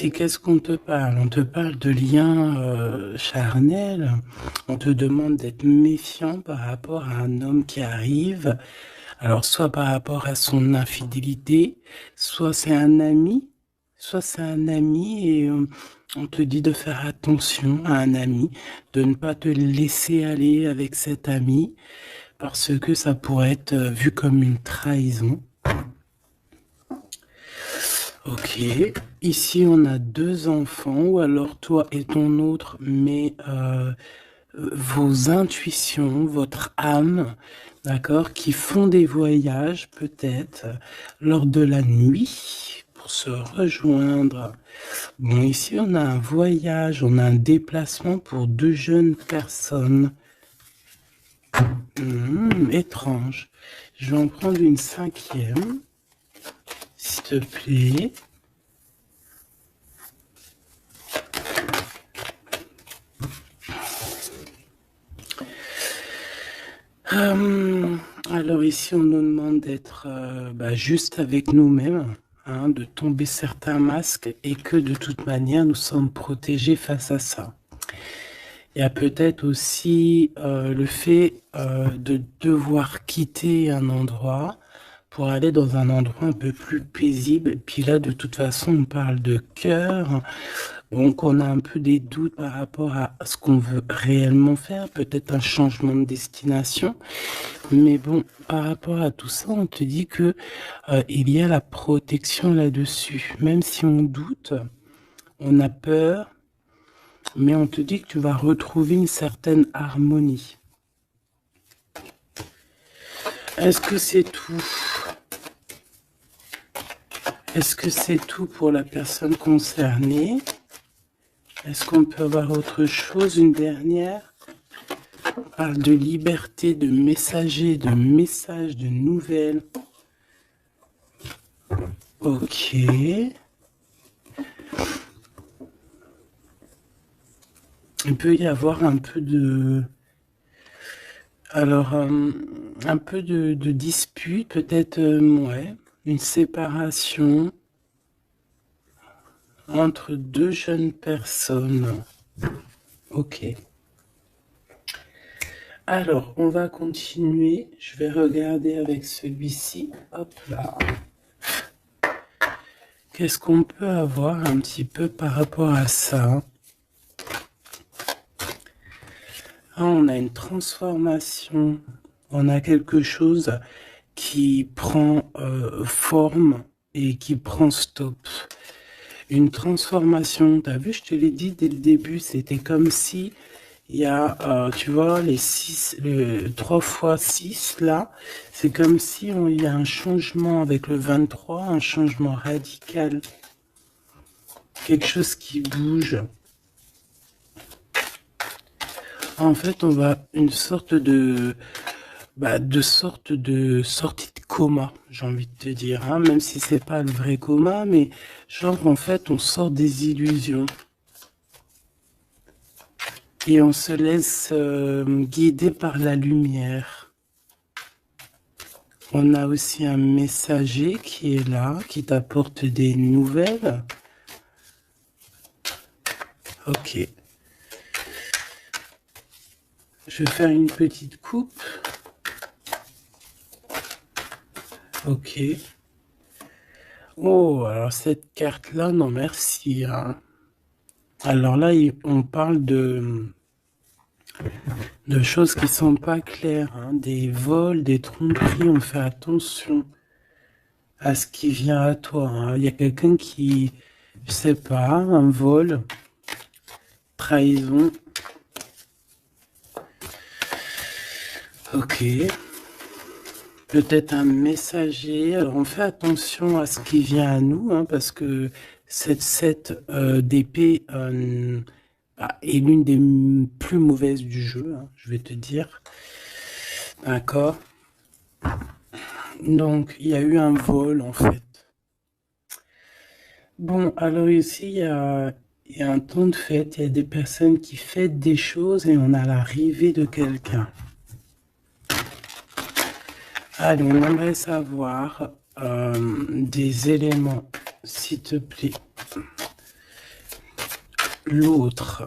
C'est qu'est-ce qu'on te parle? On te parle de liens charnels. On te demande d'être méfiant par rapport à un homme qui arrive. Alors, soit par rapport à son infidélité, soit c'est un ami et on te dit de faire attention à un ami, de ne pas te laisser aller avec cet ami parce que ça pourrait être vu comme une trahison. Ok, ici on a deux enfants, ou alors toi et ton autre, mais vos intuitions, votre âme, d'accord, qui font des voyages peut-être lors de la nuit pour se rejoindre. Bon, ici on a un voyage, on a un déplacement pour deux jeunes personnes. Étrange. Je vais en prendre une cinquième, s'il te plaît. Alors ici, on nous demande d'être juste avec nous-mêmes, hein, de tomber certains masques et que de toute manière, nous sommes protégés face à ça. Il y a peut-être aussi le fait de devoir quitter un endroit pour aller dans un endroit un peu plus paisible. Et puis là, de toute façon, on parle de cœur. Donc, on a un peu des doutes par rapport à ce qu'on veut réellement faire, peut-être un changement de destination. Mais bon, par rapport à tout ça, on te dit que il y a la protection là-dessus. Même si on doute, on a peur, mais on te dit que tu vas retrouver une certaine harmonie. Est-ce que c'est tout? Est-ce que c'est tout pour la personne concernée? Est-ce qu'on peut avoir autre chose, une dernière? On parle de liberté, de messager, de messages, de nouvelles. Ok. Il peut y avoir un peu de... Alors, un peu de dispute, peut-être, ouais, une séparation entre deux jeunes personnes. Ok. Alors, on va continuer. Je vais regarder avec celui-ci. Hop là. Qu'est-ce qu'on peut avoir un petit peu par rapport à ça? Ah, on a une transformation. On a quelque chose qui prend forme et qui prend stop. Une transformation. T'as vu, je te l'ai dit dès le début, c'était comme si il y a, tu vois, les 6, le 3 fois 6 là, c'est comme si il y a un changement avec le 23, un changement radical. Quelque chose qui bouge. En fait, on va une sorte de sortie de coma, j'ai envie de te dire, hein, même si c'est pas le vrai coma, mais genre en fait, on sort des illusions et on se laisse guider par la lumière. On a aussi un messager qui est là, qui t'apporte des nouvelles. Ok. Je vais faire une petite coupe. Ok. Oh, alors cette carte-là, non merci, hein. Alors là, on parle de choses qui sont pas claires, hein. Des vols, des tromperies, on fait attention à ce qui vient à toi, hein. Il y a quelqu'un qui, je sais pas, un vol, trahison. Ok. Peut-être un messager. Alors on fait attention à ce qui vient à nous, hein, parce que cette 7 d'épée est l'une des plus mauvaises du jeu, hein, je vais te dire. D'accord. Donc il y a eu un vol en fait. Bon, alors ici il y a un temps de fête, il y a des personnes qui fêtent des choses et on a l'arrivée de quelqu'un. Allez, on aimerait savoir des éléments, s'il te plaît. l'autre,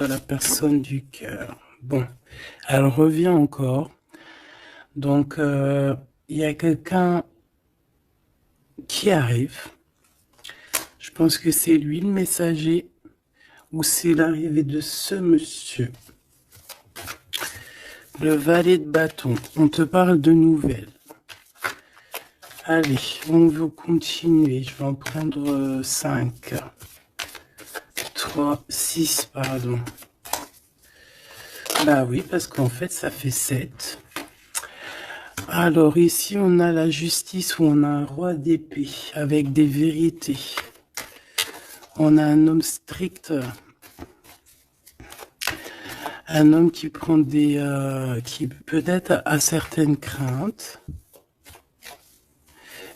la personne du cœur. Bon, elle revient encore. Donc, il y a quelqu'un qui arrive. Je pense que c'est lui le messager ou c'est l'arrivée de ce monsieur. Le valet de bâton. On te parle de nouvelles. Allez, on veut continuer. Je vais en prendre 5. 3, 6, pardon. Bah oui, parce qu'en fait, ça fait 7. Alors ici, on a la justice où on a un roi d'épée avec des vérités. On a un homme strict. Un homme qui prend des... qui peut-être a certaines craintes.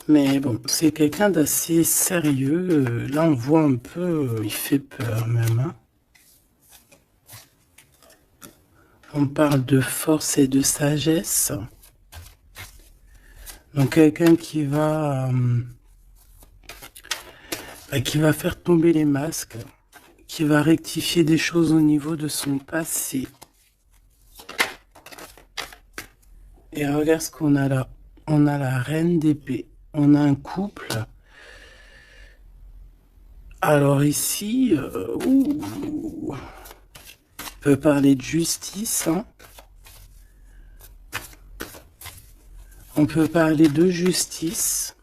Mais bon, c'est quelqu'un d'assez sérieux. Là, on voit un peu... il fait peur même. Hein. On parle de force et de sagesse. Donc, quelqu'un qui va faire tomber les masques, qui va rectifier des choses au niveau de son passé. Et regarde ce qu'on a là. On a la reine d'épée. On a un couple. Alors ici, on peut parler de justice. Hein. On peut parler de justice.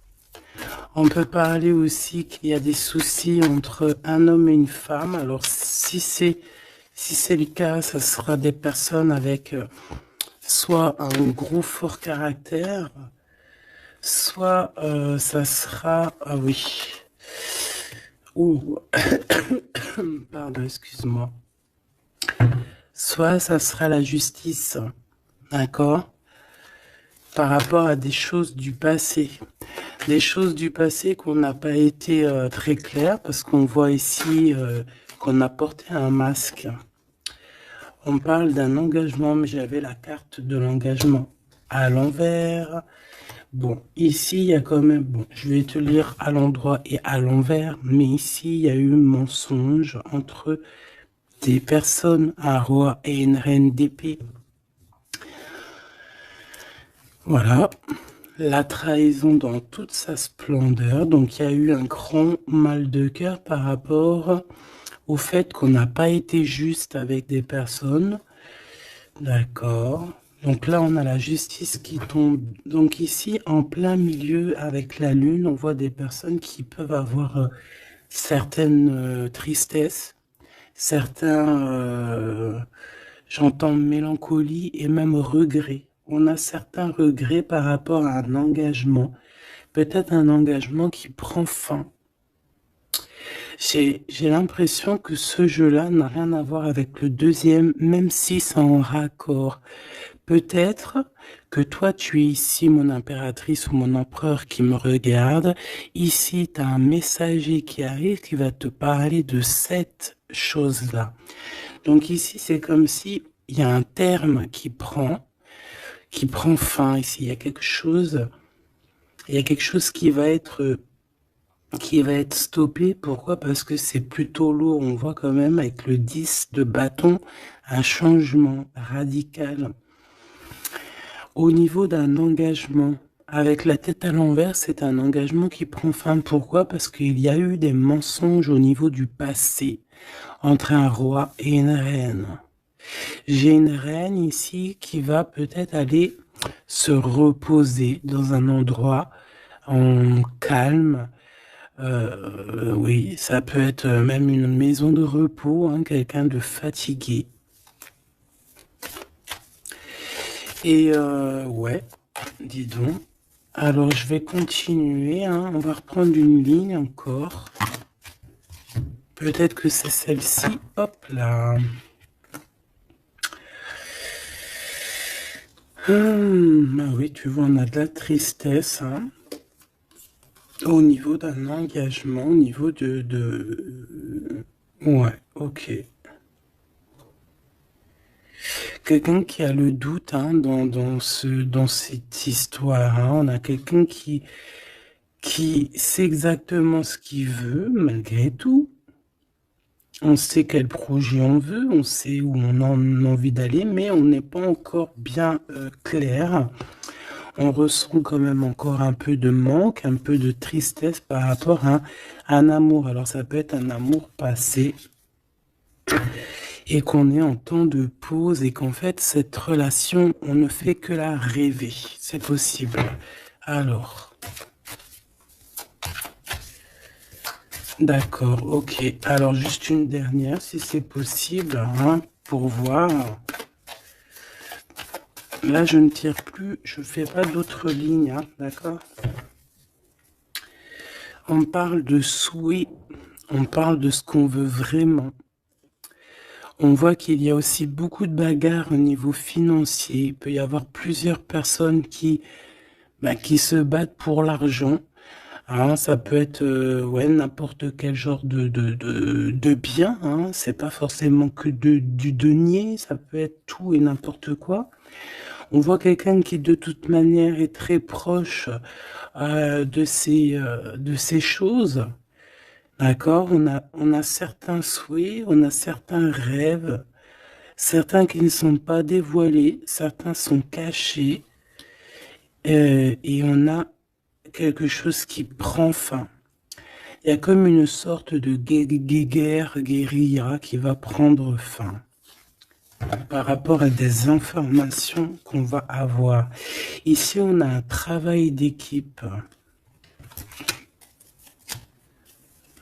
On peut parler aussi qu'il y a des soucis entre un homme et une femme. Alors si c'est le cas, ça sera des personnes avec soit un gros fort caractère, soit ça sera... Ah oui. Ouh. Pardon, excuse-moi. Soit ça sera la justice, d'accord, par rapport à des choses du passé. Des choses du passé qu'on n'a pas été très claires, parce qu'on voit ici qu'on a porté un masque. On parle d'un engagement, mais j'avais la carte de l'engagement à l'envers. Bon, ici, il y a quand même... Bon, je vais te lire à l'endroit et à l'envers, mais ici, il y a eu mensonge entre des personnes, un roi et une reine d'épée. Voilà, la trahison dans toute sa splendeur. Donc, il y a eu un grand mal de cœur par rapport au fait qu'on n'a pas été juste avec des personnes. D'accord. Donc là, on a la justice qui tombe. Donc ici, en plein milieu, avec la lune, on voit des personnes qui peuvent avoir certaines tristesses, certains, j'entends mélancolie et même regret. On a certains regrets par rapport à un engagement, peut-être un engagement qui prend fin. J'ai l'impression que ce jeu-là n'a rien à voir avec le deuxième, même si c'est en raccord. Peut-être que toi, tu es ici, mon impératrice ou mon empereur qui me regarde. Ici, tu as un messager qui arrive qui va te parler de cette chose-là. Donc ici, c'est comme si il y a un terme qui prend fin ici. Il y a quelque chose qui va être stoppé. Pourquoi? Parce que c'est plutôt lourd. On voit quand même avec le 10 de bâton un changement radical. Au niveau d'un engagement, avec la tête à l'envers, c'est un engagement qui prend fin. Pourquoi? Parce qu'il y a eu des mensonges au niveau du passé entre un roi et une reine. J'ai une reine ici qui va peut-être aller se reposer dans un endroit en calme. Oui, ça peut être même une maison de repos, hein, quelqu'un de fatigué. Et ouais, dis donc. Alors, je vais continuer. Hein. On va reprendre une ligne encore. Peut-être que c'est celle-ci. Hop là. Ah oui, tu vois, on a de la tristesse. Hein. Au niveau d'un engagement, au niveau de... Ouais, ok. Quelqu'un qui a le doute hein, dans cette histoire. Hein. On a quelqu'un qui sait exactement ce qu'il veut, malgré tout. On sait quel projet on veut, on sait où on a envie d'aller, mais on n'est pas encore bien clair. On ressent quand même encore un peu de manque, un peu de tristesse par rapport à un amour. Alors ça peut être un amour passé et qu'on est en temps de pause et qu'en fait cette relation, on ne fait que la rêver. C'est possible. Alors, d'accord, ok. Alors juste une dernière, si c'est possible, hein, pour voir. Là, je ne tire plus, je fais pas d'autres lignes, hein, d'accord? On parle de souhait, on parle de ce qu'on veut vraiment. On voit qu'il y a aussi beaucoup de bagarres au niveau financier. Il peut y avoir plusieurs personnes qui se battent pour l'argent. Hein, ça peut être ouais, n'importe quel genre de bien. Hein. C'est pas forcément que du denier, ça peut être tout et n'importe quoi. On voit quelqu'un qui de toute manière est très proche de ces choses. D'accord? On a certains souhaits, on a certains rêves, certains qui ne sont pas dévoilés, certains sont cachés, et on a quelque chose qui prend fin. Il y a comme une sorte de guerre, guérilla qui va prendre fin par rapport à des informations qu'on va avoir. Ici, on a un travail d'équipe.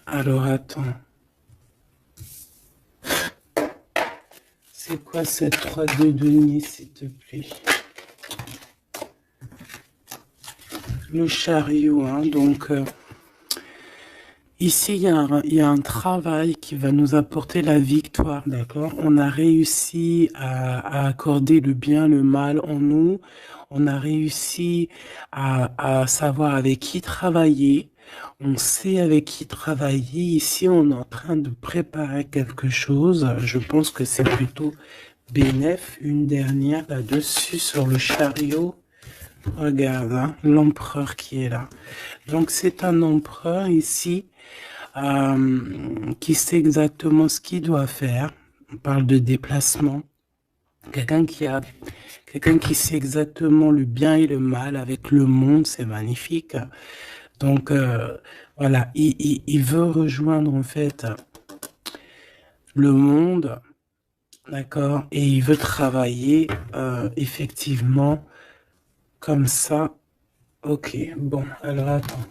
Alors, attends. C'est quoi cette 3 de denier, s'il te plaît? Le chariot, hein, donc... ici, il y a un travail qui va nous apporter la victoire, d'accord? On a réussi à accorder le bien, le mal en nous. On a réussi à savoir avec qui travailler. On sait avec qui travailler. Ici, on est en train de préparer quelque chose. Je pense que c'est plutôt bénéf. Une dernière là-dessus sur le chariot. Regarde, hein, l'empereur qui est là. Donc, c'est un empereur ici qui sait exactement ce qu'il doit faire. On parle de déplacement. Quelqu'un qui sait exactement le bien et le mal avec le monde, c'est magnifique. Donc, voilà, il veut rejoindre en fait le monde, d'accord, et il veut travailler effectivement comme ça. Ok, bon, alors attends.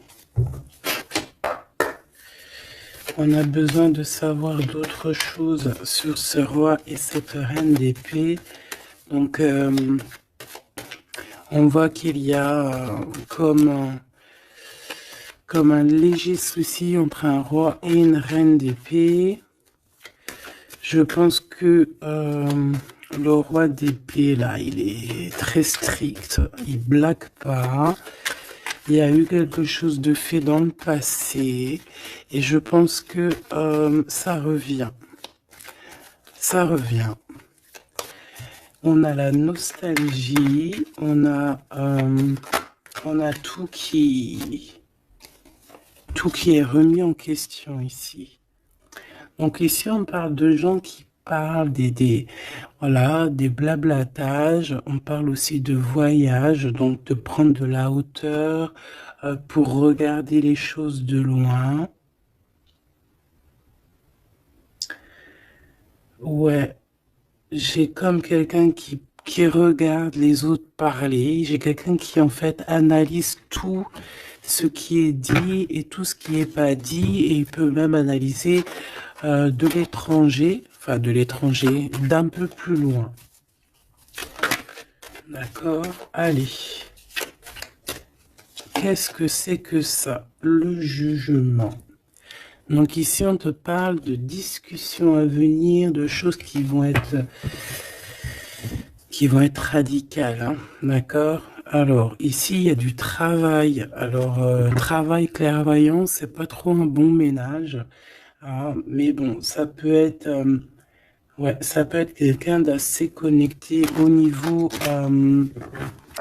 On a besoin de savoir d'autres choses sur ce roi et cette reine d'épée. Donc, on voit qu'il y a comme un léger souci entre un roi et une reine d'épée. Je pense que le roi d'épée, là, il est très strict. Il blague pas. Il y a eu quelque chose de fait dans le passé. Et je pense que ça revient. Ça revient. On a la nostalgie. On a tout qui est remis en question ici. Donc ici, on parle de gens qui parlent voilà, des blablatages. On parle aussi de voyage, donc de prendre de la hauteur pour regarder les choses de loin. Ouais, j'ai comme quelqu'un qui regarde les autres parler. J'ai quelqu'un qui, en fait, analyse tout ce qui est dit et tout ce qui n'est pas dit. Et il peut même analyser de l'étranger, enfin de l'étranger, d'un peu plus loin. D'accord? Allez. Qu'est-ce que c'est que ça? Le jugement. Donc ici, on te parle de discussions à venir, de choses qui vont être radicales, hein, d'accord? Alors, ici, il y a du travail. Alors, travail clairvoyant, c'est pas trop un bon ménage. Ah, mais bon, ça peut être, ouais, ça peut être quelqu'un d'assez connecté au niveau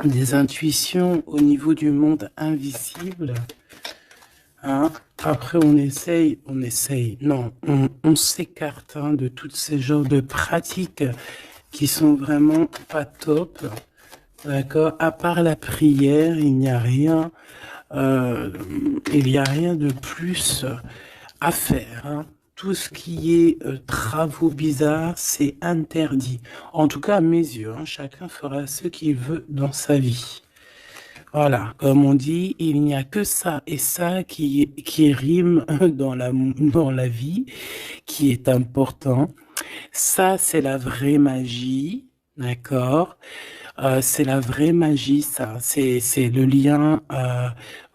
des intuitions, au niveau du monde invisible. Hein. Après, non, on s'écarte hein, de tous ces genres de pratiques qui sont vraiment pas top. D'accord? À part la prière, il n'y a rien, il n'y a rien de plus à faire. Hein. Tout ce qui est travaux bizarres, c'est interdit. En tout cas, à mes yeux, hein, chacun fera ce qu'il veut dans sa vie. Voilà, comme on dit, il n'y a que ça et ça qui rime dans la vie, qui est important. Ça, c'est la vraie magie, d'accord? C'est la vraie magie, ça. C'est le lien.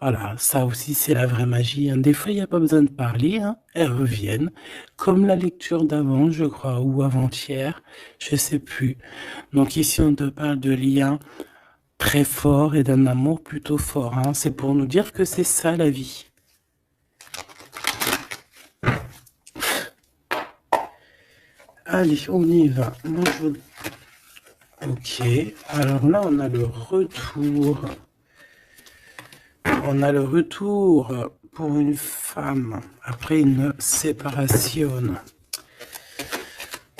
Voilà, ça aussi, c'est la vraie magie. Hein. Des fois, il n'y a pas besoin de parler. Hein. Elles reviennent. Comme la lecture d'avant, je crois, ou avant-hier. Je sais plus. Donc ici, on te parle de liens très forts et d'un amour plutôt fort. Hein. C'est pour nous dire que c'est ça, la vie. Allez, on y va. Moi, Ok, alors là, on a le retour. On a le retour pour une femme après une séparation.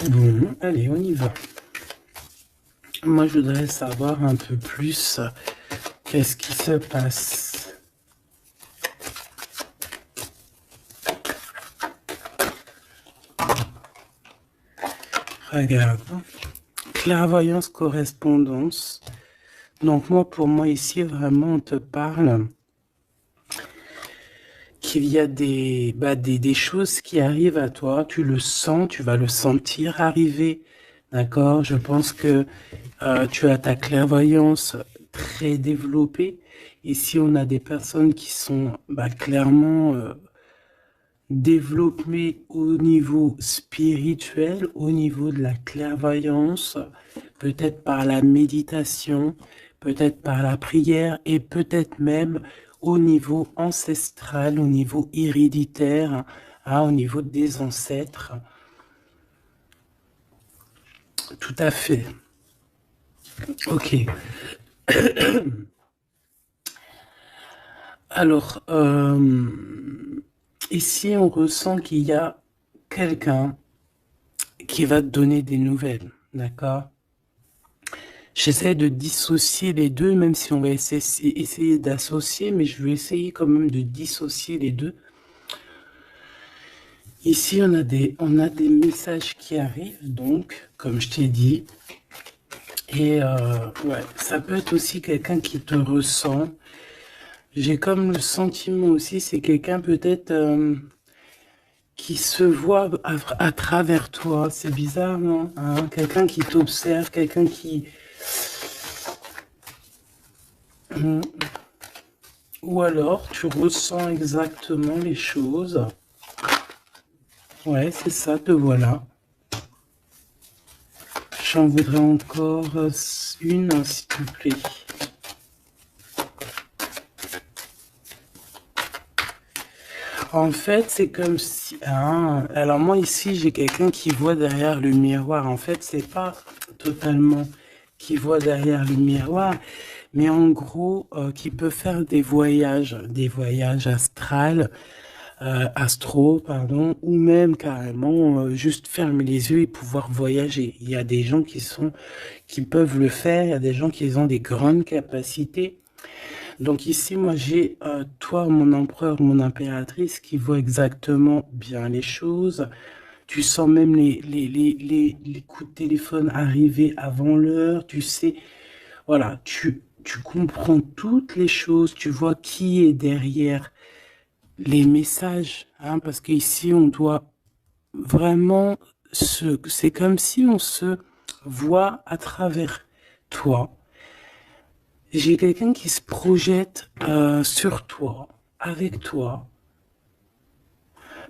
Bon, allez, on y va. Moi, je voudrais savoir un peu plus qu'est-ce qui se passe. Regarde. Clairvoyance, correspondance. Donc moi, pour moi, ici, vraiment, on te parle qu'il y a des choses qui arrivent à toi. Tu le sens, tu vas le sentir arriver. D'accord? Je pense que tu as ta clairvoyance très développée. Ici, on a des personnes qui sont clairement développées au niveau spirituel, au niveau de la clairvoyance, peut-être par la méditation, peut-être par la prière et peut-être même au niveau ancestral, au niveau héréditaire, hein, au niveau des ancêtres. Tout à fait. Ok. Alors, ici, on ressent qu'il y a quelqu'un qui va te donner des nouvelles, d'accord? J'essaie de dissocier les deux, même si on va essayer d'associer, mais je vais essayer quand même de dissocier les deux. Ici, on a des messages qui arrivent, donc, comme je t'ai dit. Et ouais, ça peut être aussi quelqu'un qui te ressent. J'ai comme le sentiment aussi, c'est quelqu'un peut-être qui se voit à travers toi. C'est bizarre, non? Hein, quelqu'un qui t'observe, quelqu'un qui... Ou alors, tu ressens exactement les choses. Ouais, c'est ça, te voilà. J'en voudrais encore une, s'il te plaît. En fait, c'est comme si... Ah, alors moi, ici, j'ai quelqu'un qui voit derrière le miroir. En fait, c'est pas totalement qui voit derrière le miroir, mais en gros, qui peut faire des voyages astro, pardon, ou même carrément juste fermer les yeux et pouvoir voyager. Il y a des gens qui peuvent le faire, il y a des gens qui ont des grandes capacités. Donc ici, moi, j'ai toi, mon empereur, mon impératrice, qui voit exactement bien les choses. Tu sens même les coups de téléphone arriver avant l'heure. Tu sais, voilà, tu comprends toutes les choses. Tu vois qui est derrière les messages, hein, parce qu'ici, on doit vraiment c'est comme si on se voit à travers toi. J'ai quelqu'un qui se projette sur toi, avec toi.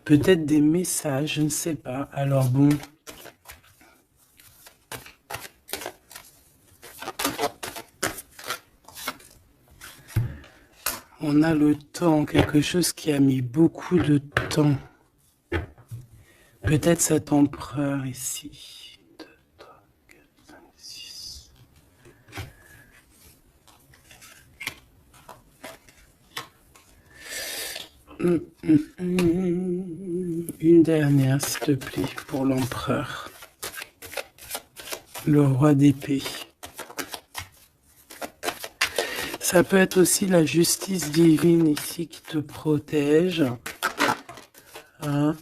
Peut-être des messages, je ne sais pas. Alors bon. On a le temps, quelque chose qui a mis beaucoup de temps. Peut-être cet empereur ici. 2, 3, 4, 5, 6. Une dernière, s'il te plaît, pour l'empereur. Le roi d'épée. Ça peut être aussi la justice divine ici qui te protège. Hein,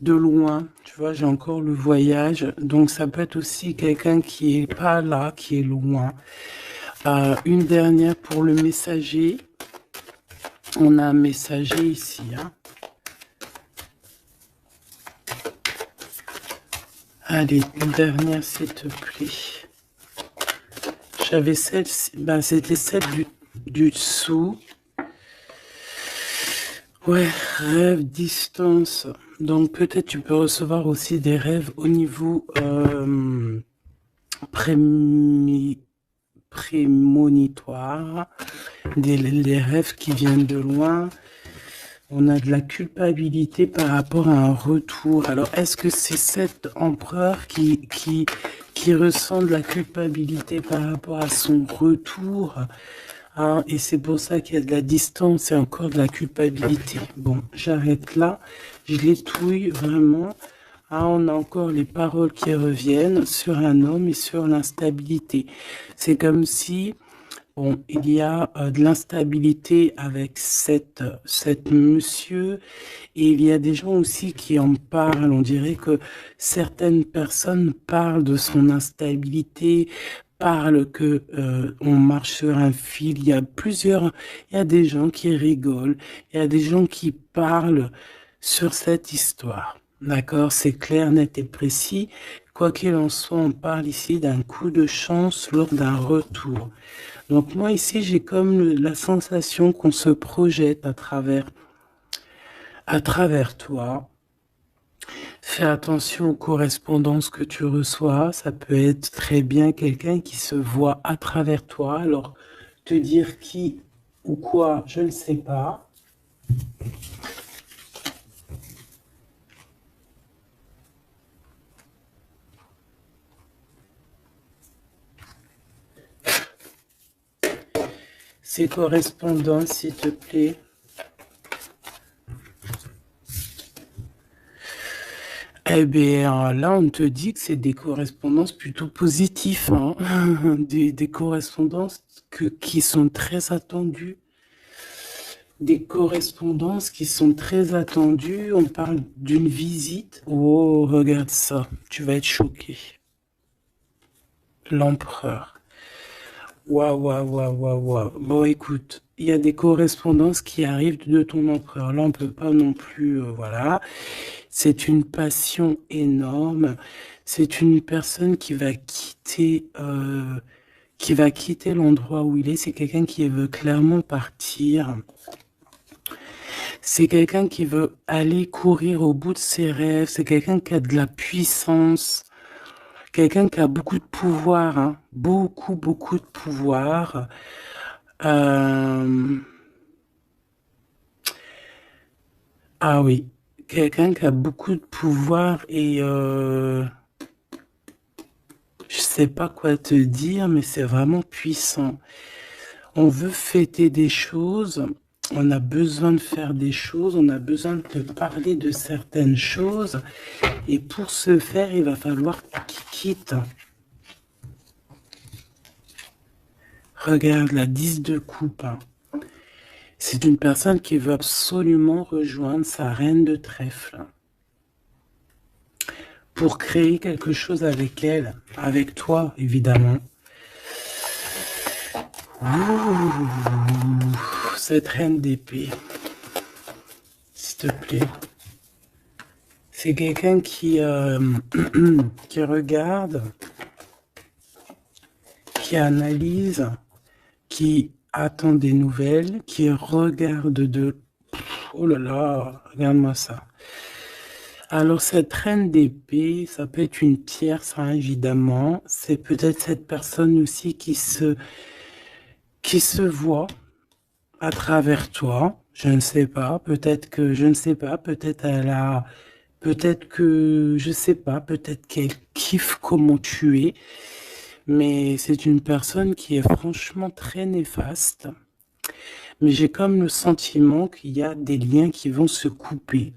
de loin, tu vois, j'ai encore le voyage. Donc ça peut être aussi quelqu'un qui est pas là, qui est loin. Une dernière pour le messager. On a un messager ici. Hein. Allez, une dernière, s'il te plaît. J'avais celle, ben, c'était celle du dessous. Ouais, rêve, distance. Donc peut-être tu peux recevoir aussi des rêves au niveau prémonitoire, des rêves qui viennent de loin. On a de la culpabilité par rapport à un retour. Alors, est-ce que c'est cet empereur qui ressent de la culpabilité par rapport à son retour? Hein, et c'est pour ça qu'il y a de la distance et encore de la culpabilité. Bon, j'arrête là. Je l'étouille vraiment. Ah, on a encore les paroles qui reviennent sur un homme et sur l'instabilité. C'est comme si... Bon, il y a de l'instabilité avec cette monsieur et il y a des gens aussi qui en parlent. On dirait que certaines personnes parlent de son instabilité, parlent que on marche sur un fil. Il y a des gens qui rigolent, il y a des gens qui parlent sur cette histoire. D'accord, c'est clair, net et précis. Quoi qu'il en soit, on parle ici d'un coup de chance lors d'un retour. Donc moi ici, j'ai comme la sensation qu'on se projette à travers toi. Fais attention aux correspondances que tu reçois. Ça peut être très bien quelqu'un qui se voit à travers toi. Alors, te dire qui ou quoi, je ne sais pas. Ces correspondances, s'il te plaît. Eh bien, là, on te dit que c'est des correspondances plutôt positives, hein. Des correspondances qui sont très attendues. Des correspondances qui sont très attendues. On parle d'une visite. Oh, regarde ça. Tu vas être choqué. L'empereur. Waouh, waouh, waouh, waouh, waouh. Bon, écoute, il y a des correspondances qui arrivent de ton empereur. Là, on peut pas non plus, voilà. C'est une passion énorme. C'est une personne qui va quitter l'endroit où il est. C'est quelqu'un qui veut clairement partir. C'est quelqu'un qui veut aller courir au bout de ses rêves. C'est quelqu'un qui a de la puissance. Quelqu'un qui a beaucoup de pouvoir, hein. Beaucoup, beaucoup de pouvoir. Ah oui, quelqu'un qui a beaucoup de pouvoir et je sais pas quoi te dire, mais c'est vraiment puissant. On veut fêter des choses, on a besoin de faire des choses, on a besoin de te parler de certaines choses. Et pour ce faire, il va falloir qu'il quitte. Regarde la 10 de coupe. C'est une personne qui veut absolument rejoindre sa reine de trèfle. Pour créer quelque chose avec elle, avec toi, évidemment. Ouh, cette reine d'épée, s'il te plaît. C'est quelqu'un qui regarde, qui analyse, qui attend des nouvelles, qui regarde de... Oh là là, regarde-moi ça. Alors cette reine d'épée, ça peut être une tierce, hein, évidemment. C'est peut-être cette personne aussi qui se voit à travers toi. Je ne sais pas, peut-être que, je ne sais pas, peut-être elle a... Peut-être que, je sais pas, peut-être qu'elle kiffe comment tu es, mais c'est une personne qui est franchement très néfaste. mais j'ai comme le sentiment qu'il y a des liens qui vont se couper.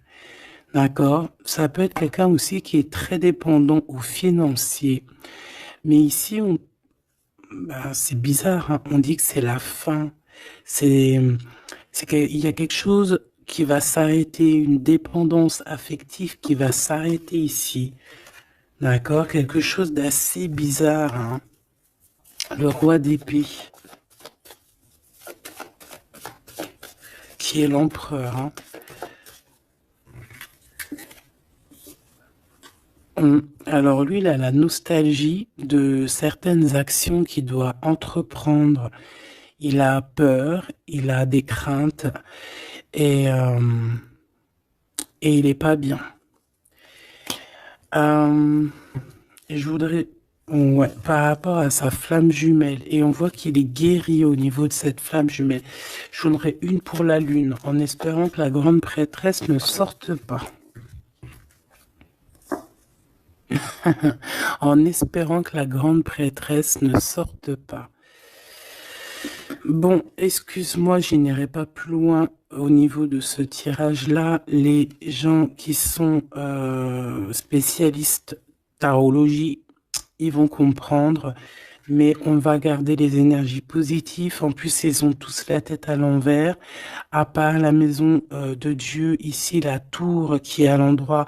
D'accord? Ça peut être quelqu'un aussi qui est très dépendant au financier. Mais ici, c'est bizarre, hein. On dit que c'est la fin. C'est, c'est qu'il y a quelque chose qui va s'arrêter, une dépendance affective qui va s'arrêter ici. D'accord? Quelque chose d'assez bizarre, hein. Le roi d'épée, qui est l'empereur, hein. Alors lui, il a la nostalgie de certaines actions qu'il doit entreprendre. Il a peur, il a des craintes et, euh, et il est pas bien. Et je voudrais, ouais, par rapport à sa flamme jumelle, et on voit qu'il est guéri au niveau de cette flamme jumelle. Je voudrais une pour la lune, en espérant que la grande prêtresse ne sorte pas. En espérant que la grande prêtresse ne sorte pas. Bon, excuse-moi, je n'irai pas plus loin au niveau de ce tirage-là. Les gens qui sont spécialistes tarologie, ils vont comprendre, mais on va garder les énergies positives. En plus, ils ont tous la tête à l'envers. À part la maison de Dieu, ici, la tour qui est à l'endroit,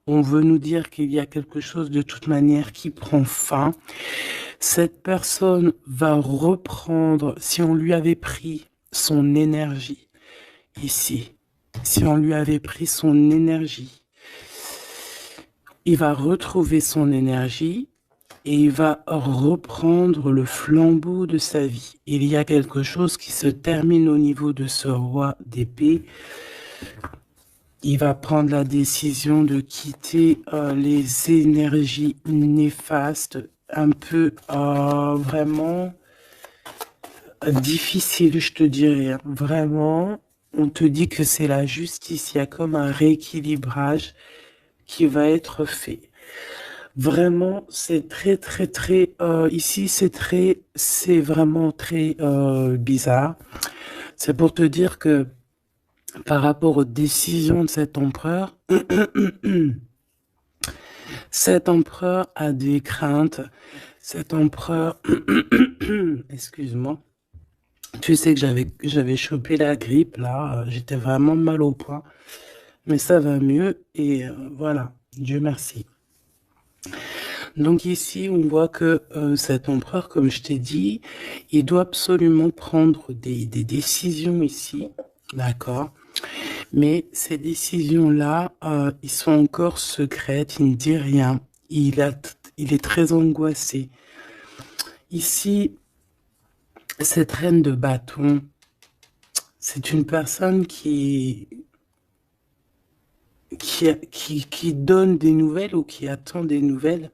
on veut nous dire qu'il y a quelque chose de toute manière qui prend fin. Cette personne va reprendre, si on lui avait pris son énergie, ici, si on lui avait pris son énergie, il va retrouver son énergie et il va reprendre le flambeau de sa vie. Il y a quelque chose qui se termine au niveau de ce roi d'épée. Il va prendre la décision de quitter les énergies néfastes, un peu vraiment difficile, je te dirais. Vraiment, on te dit que c'est la justice. Il y a comme un rééquilibrage qui va être fait. Vraiment, c'est très, très, très... ici, c'est vraiment très bizarre. C'est pour te dire que par rapport aux décisions de cet empereur, cet empereur a des craintes. Cet empereur... Excuse-moi. Tu sais que j'avais chopé la grippe, là. J'étais vraiment mal au point. Mais ça va mieux. Et voilà. Dieu merci. Donc ici, on voit que cet empereur, comme je t'ai dit, il doit absolument prendre des décisions ici. D'accord? Mais ces décisions-là, ils sont encore secrètes. Il ne dit rien. Il est très angoissé. Ici, cette reine de bâton, c'est une personne qui donne des nouvelles ou qui attend des nouvelles,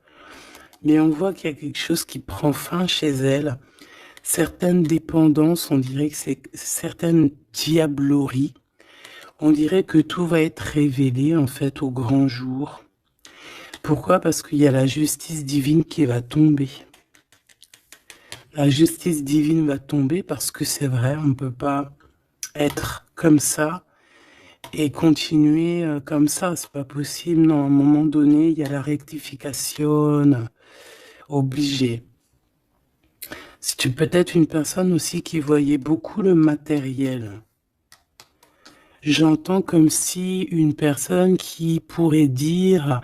mais on voit qu'il y a quelque chose qui prend fin chez elle. Certaines dépendances, on dirait que c'est certaines diableries. On dirait que tout va être révélé en fait au grand jour. Pourquoi? Parce qu'il y a la justice divine qui va tomber. La justice divine va tomber parce que c'est vrai, on ne peut pas être comme ça et continuer comme ça, c'est pas possible. Non, à un moment donné, il y a la rectification obligée. Si tu peux être une personne aussi qui voyait beaucoup le matériel. J'entends comme si une personne qui pourrait dire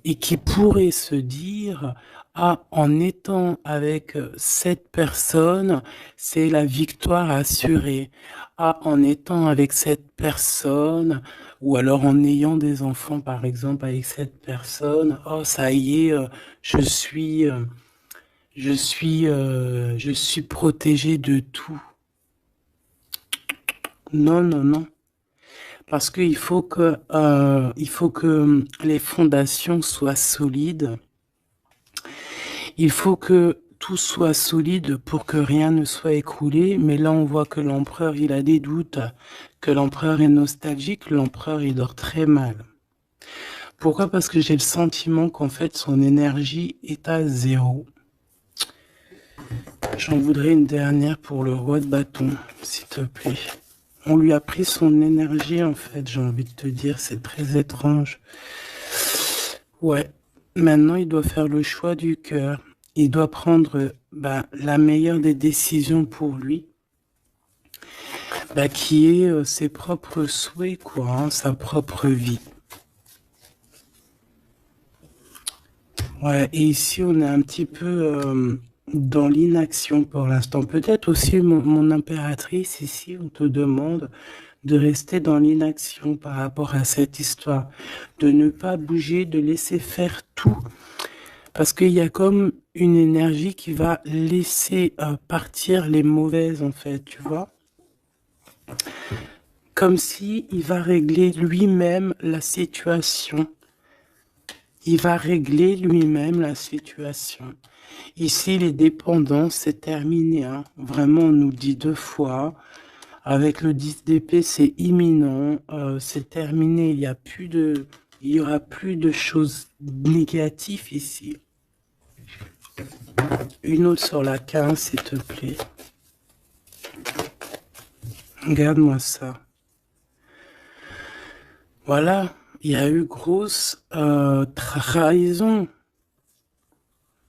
et qui pourrait se dire ah, en étant avec cette personne, c'est la victoire assurée. Ah, en étant avec cette personne, ou alors en ayant des enfants, par exemple, avec cette personne, oh, ça y est, je suis protégé de tout. Non, non, non. Parce qu'il faut que les fondations soient solides. Il faut que tout soit solide pour que rien ne soit écroulé. Mais là, on voit que l'empereur, il a des doutes, que l'empereur est nostalgique, l'empereur, il dort très mal. Pourquoi? Parce que j'ai le sentiment qu'en fait, son énergie est à zéro. J'en voudrais une dernière pour le roi de bâton, s'il te plaît. On lui a pris son énergie, en fait, j'ai envie de te dire, c'est très étrange. Ouais, maintenant il doit faire le choix du cœur. Il doit prendre la meilleure des décisions pour lui, qui est ses propres souhaits, quoi, hein, sa propre vie. Ouais, et ici on est un petit peu dans l'inaction pour l'instant. Peut-être aussi mon impératrice, ici on te demande de rester dans l'inaction par rapport à cette histoire, de ne pas bouger, de laisser faire tout. Parce qu'il y a comme une énergie qui va laisser partir les mauvaises, en fait, tu vois. Comme si il va régler lui-même la situation. Il va régler lui-même la situation. Ici, les dépendances, c'est terminé. Hein. Vraiment, on nous le dit 2 fois. Avec le 10 d'épée, c'est imminent. C'est terminé. Il y aura plus de choses négatives ici. Une autre sur la 15, s'il te plaît. Regarde-moi ça. Voilà, il y a eu grosse trahison.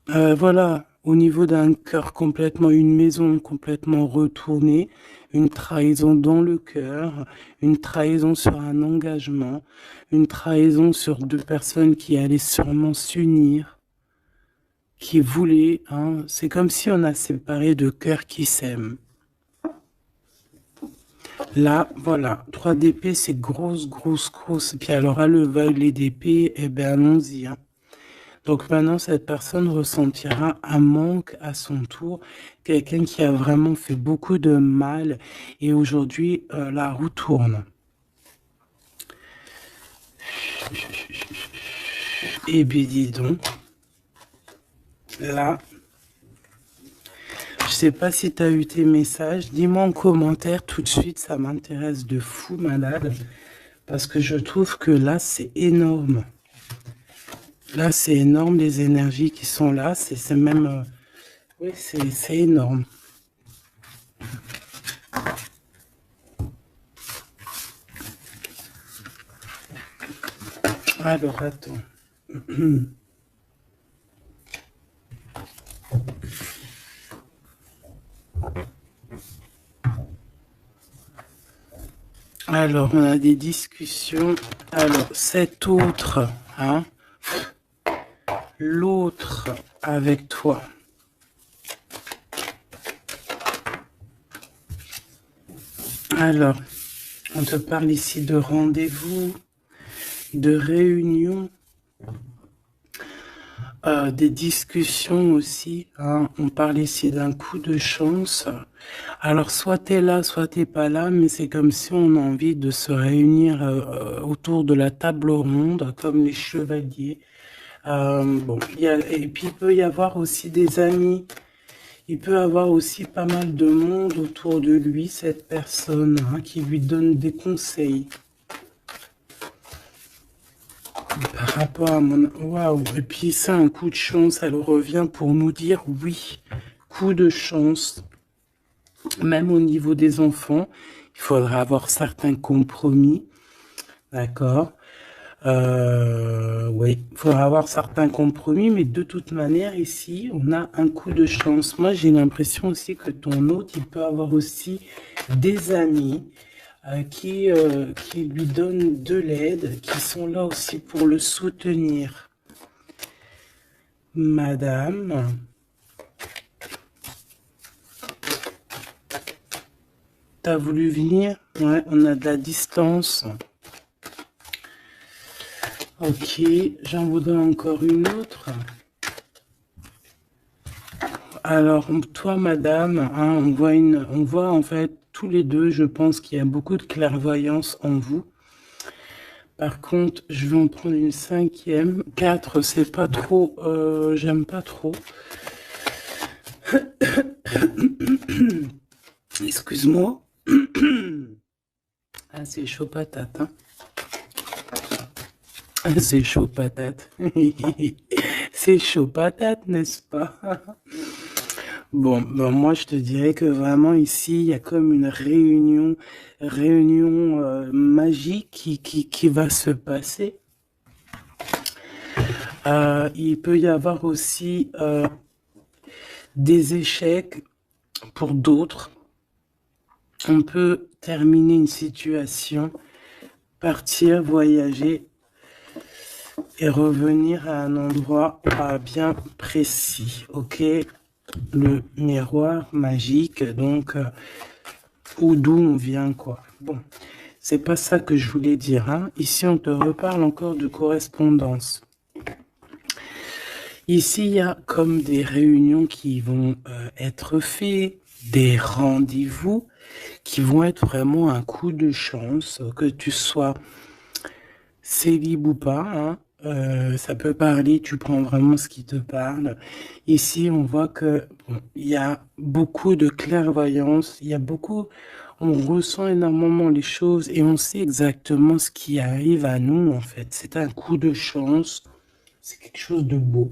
Voilà, au niveau d'un cœur complètement, une maison complètement retournée, une trahison dans le cœur, une trahison sur un engagement, une trahison sur 2 personnes qui allaient sûrement s'unir, qui voulaient, hein, c'est comme si on a séparé 2 cœurs qui s'aiment. Là, voilà, 3 d'épée, c'est grosse, grosse, grosse. Puis alors, à le valet d'épée, eh bien, allons-y. Hein. Donc maintenant, cette personne ressentira un manque à son tour. Quelqu'un qui a vraiment fait beaucoup de mal. Et aujourd'hui, la roue tourne. Eh bien, dis donc. Là, je sais pas si tu as eu tes messages. Dis-moi en commentaire tout de suite. Ça m'intéresse de fou malade. Parce que je trouve que là, c'est énorme. Là, c'est énorme, les énergies qui sont là. C'est même... oui, c'est énorme. Alors, attends. Alors, on a des discussions. Alors, cet autre, hein, l'autre avec toi. Alors, on te parle ici de rendez-vous, de réunion, des discussions aussi. Hein. On parle ici d'un coup de chance. Alors, soit t'es là, soit t'es pas là, mais c'est comme si on a envie de se réunir autour de la table ronde, comme les chevaliers. Bon, et puis il peut y avoir aussi des amis. Il peut avoir aussi pas mal de monde autour de lui, cette personne, hein, qui lui donne des conseils. Par rapport à mon... Waouh. Et puis c'est un coup de chance, elle revient pour nous dire oui, coup de chance. Même au niveau des enfants, il faudra avoir certains compromis, d'accord. Oui, il faudra avoir certains compromis, mais de toute manière, ici, on a un coup de chance. Moi, j'ai l'impression aussi que ton hôte, il peut avoir aussi des amis qui lui donnent de l'aide, qui sont là aussi pour le soutenir. Madame, t'as voulu venir? Ouais, on a de la distance. Ok, j'en voudrais encore une autre. Alors, toi, madame, hein, on voit en fait tous les deux, je pense qu'il y a beaucoup de clairvoyance en vous. Par contre, je vais en prendre une 5e. 4, c'est pas trop, j'aime pas trop. Excuse-moi. Ah, c'est chaud patate, hein. C'est chaud patate. C'est chaud patate, n'est-ce pas? Bon, ben moi je te dirais que vraiment ici, il y a comme une réunion magique qui va se passer. Il peut y avoir aussi des échecs pour d'autres. On peut terminer une situation, partir, voyager et revenir à un endroit bien précis. Ok, le miroir magique, donc ou d'où on vient, quoi. Bon, c'est pas ça que je voulais dire, hein. Ici, on te reparle encore de correspondance. Ici, il y a comme des réunions qui vont être faites, des rendez-vous qui vont être vraiment un coup de chance, que tu sois célib ou pas, hein. Ça peut parler, tu prends vraiment ce qui te parle. Ici, on voit que bon, il y a beaucoup de clairvoyance, il y a beaucoup, on ressent énormément les choses et on sait exactement ce qui arrive à nous en fait. C'est un coup de chance, c'est quelque chose de beau.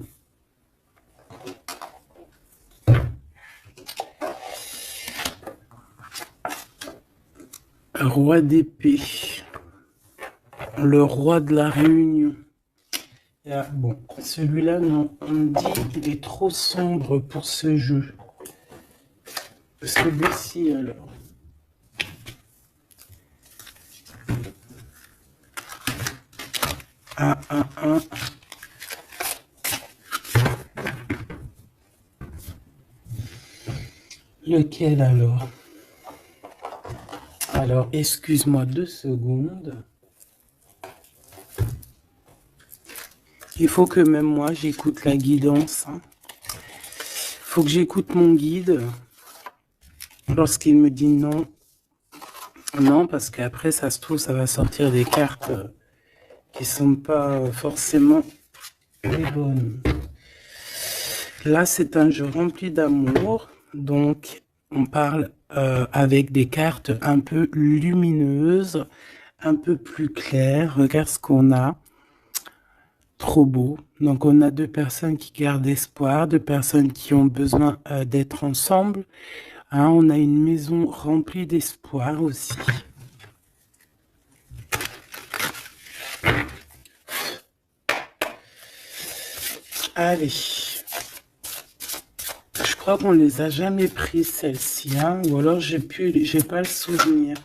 Roi d'épée, le roi de la réunion. Bon, celui-là, non, on me dit qu'il est trop sombre pour ce jeu. Celui-ci, alors. Un. Lequel alors? Alors, excuse-moi 2 secondes. Il faut que même moi, j'écoute la guidance. Hein. Faut que j'écoute mon guide lorsqu'il me dit non. Non, parce qu'après, ça se trouve, ça va sortir des cartes qui sont pas forcément les bonnes. Là, c'est un jeu rempli d'amour. Donc, on parle avec des cartes un peu lumineuses, un peu plus claires. Regarde ce qu'on a. Trop beau. Donc, on a 2 personnes qui gardent espoir, 2 personnes qui ont besoin d'être ensemble. Hein, on a une maison remplie d'espoir aussi. Allez. Je crois qu'on les a jamais pris celles-ci, hein, ou alors j'ai pas le souvenir.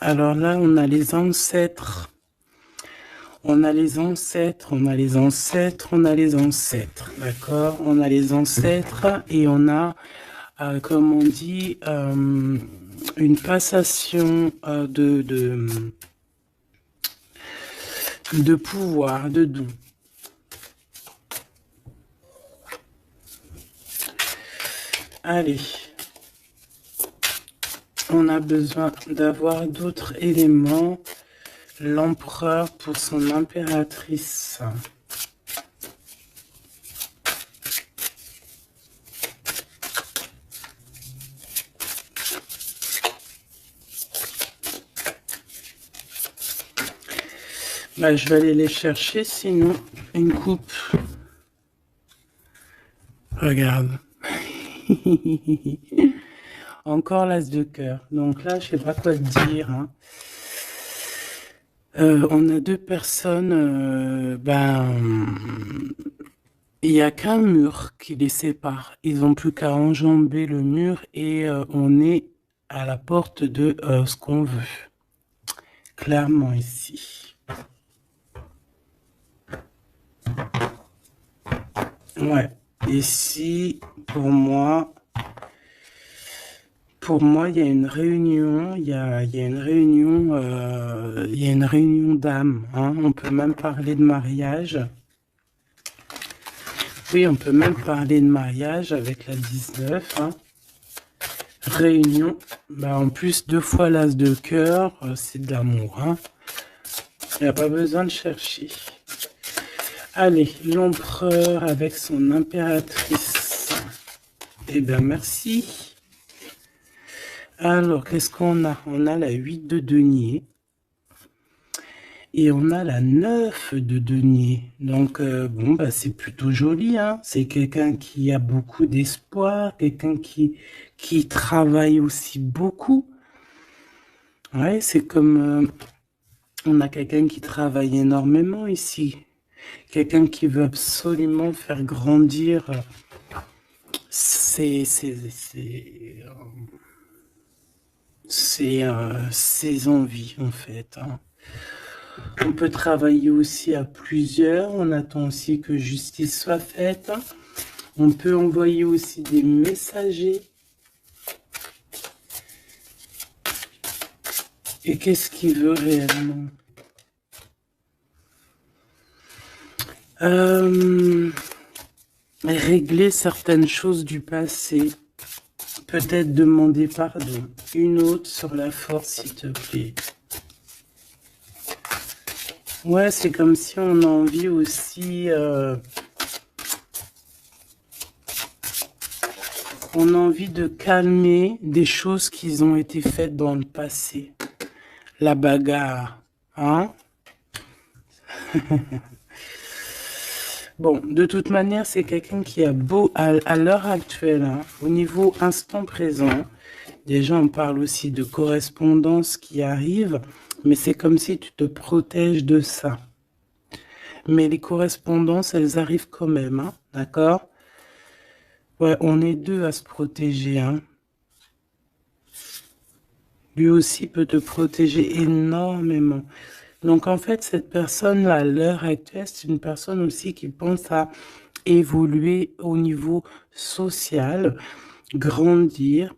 Alors là, on a les ancêtres. On a les ancêtres, on a les ancêtres, on a les ancêtres, d'accord? On a les ancêtres et on a, comme on dit, une passation de pouvoir, de don. Allez. On a besoin d'avoir d'autres éléments. L'empereur pour son impératrice. Bah, je vais aller les chercher, sinon une coupe. Regarde. Encore l'as de cœur. Donc là, je sais pas quoi te dire. Hein. On a 2 personnes. Il n'y a qu'un mur qui les sépare. Ils n'ont plus qu'à enjamber le mur et on est à la porte de ce qu'on veut. Clairement ici. Ouais. Ici, pour moi, il y a une réunion, il y a une réunion d'âmes. Hein. On peut même parler de mariage. Oui, on peut même parler de mariage avec la 19. Hein. Réunion. Bah, en plus, 2 fois l'as de cœur, c'est de l'amour. Hein. Il n'y a pas besoin de chercher. Allez, l'empereur avec son impératrice. Eh bien, merci. Alors, qu'est-ce qu'on a? On a la 8 de denier. Et on a la 9 de denier. Donc, bon, bah, c'est plutôt joli, hein. C'est quelqu'un qui a beaucoup d'espoir, quelqu'un qui travaille aussi beaucoup. Ouais, c'est comme, on a quelqu'un qui travaille énormément ici. Quelqu'un qui veut absolument faire grandir ses, ses, ses, ses envies, en fait, hein. On peut travailler aussi à plusieurs. On attend aussi que justice soit faite. On peut envoyer aussi des messagers. Et qu'est-ce qu'il veut réellement? Régler certaines choses du passé. Peut-être demander pardon. Une autre sur la force, s'il te plaît. Ouais, c'est comme si on a envie aussi... on a envie de calmer des choses qui ont été faites dans le passé. La bagarre, hein? Bon, de toute manière, c'est quelqu'un qui a beau, à l'heure actuelle, hein, au niveau instant présent, déjà on parle aussi de correspondance qui arrive, mais c'est comme si tu te protèges de ça. Mais les correspondances, elles arrivent quand même, hein, d'accord? Ouais, on est deux à se protéger, hein. Lui aussi peut te protéger énormément. Donc en fait, cette personne-là, à l'heure actuelle, c'est une personne aussi qui pense à évoluer au niveau social, grandir,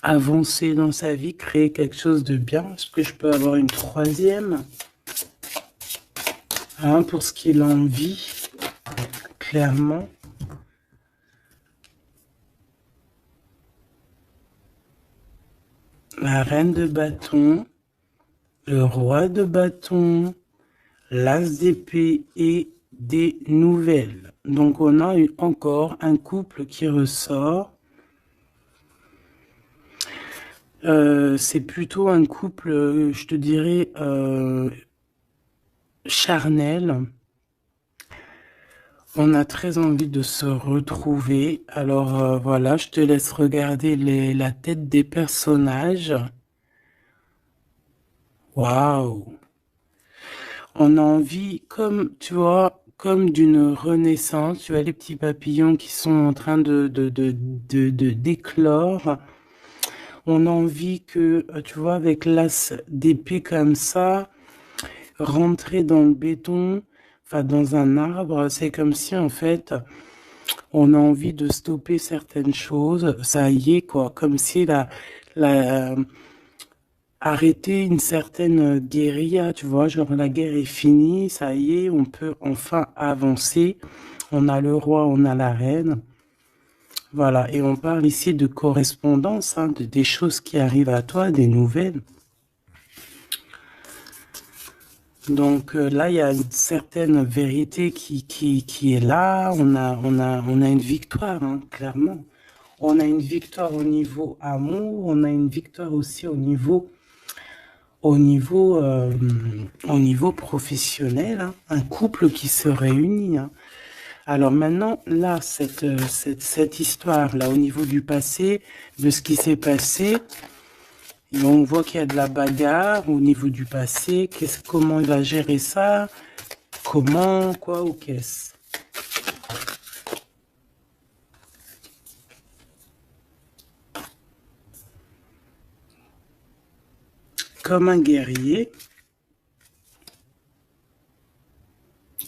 avancer dans sa vie, créer quelque chose de bien. Est-ce que je peux avoir une troisième? Hein, pour ce qu'il en vit, clairement. La reine de bâton, le roi de bâton, l'as d'épée et des nouvelles. Donc on a eu encore un couple qui ressort. C'est plutôt un couple, je te dirais, charnel. On a très envie de se retrouver. Alors voilà, je te laisse regarder la tête des personnages. Waouh! On a envie, comme tu vois, comme d'une renaissance. Tu vois les petits papillons qui sont en train d'éclore. On a envie que, tu vois, avec l'as d'épée comme ça, rentrer dans le béton, enfin dans un arbre, c'est comme si en fait, on a envie de stopper certaines choses. Ça y est, quoi, comme si arrêter une certaine guérilla, tu vois, genre la guerre est finie, ça y est, on peut enfin avancer. On a le roi, on a la reine. Voilà, et on parle ici de correspondance, hein, des choses qui arrivent à toi, des nouvelles. Donc là, il y a une certaine vérité qui est là. On a une victoire, hein, clairement. On a une victoire au niveau amour, on a une victoire aussi au niveau professionnel, hein, un couple qui se réunit, hein. Alors maintenant, là, cette histoire-là, au niveau du passé, de ce qui s'est passé, et on voit qu'il y a de la bagarre au niveau du passé. Comment il va gérer ça? Comment, quoi ou qu'est-ce? Comme un guerrier.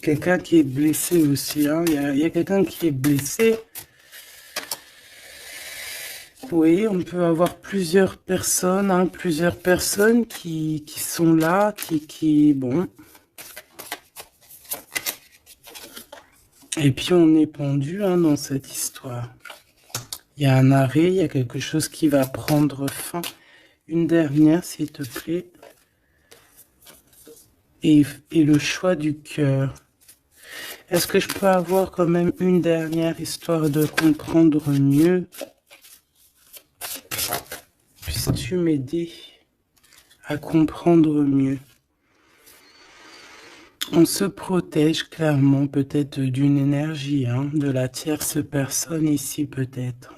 Quelqu'un qui est blessé aussi, hein. Il y a quelqu'un qui est blessé. Oui, on peut avoir plusieurs personnes, hein, plusieurs personnes qui sont là, bon. Et puis on est pendu, hein, dans cette histoire. Il y a un arrêt, il y a quelque chose qui va prendre fin. Une dernière, s'il te plaît. Et le choix du cœur. Est-ce que je peux avoir quand même une dernière histoire de comprendre mieux? Puisses-tu m'aider à comprendre mieux? On se protège clairement peut-être d'une énergie, hein, de la tierce personne ici peut-être.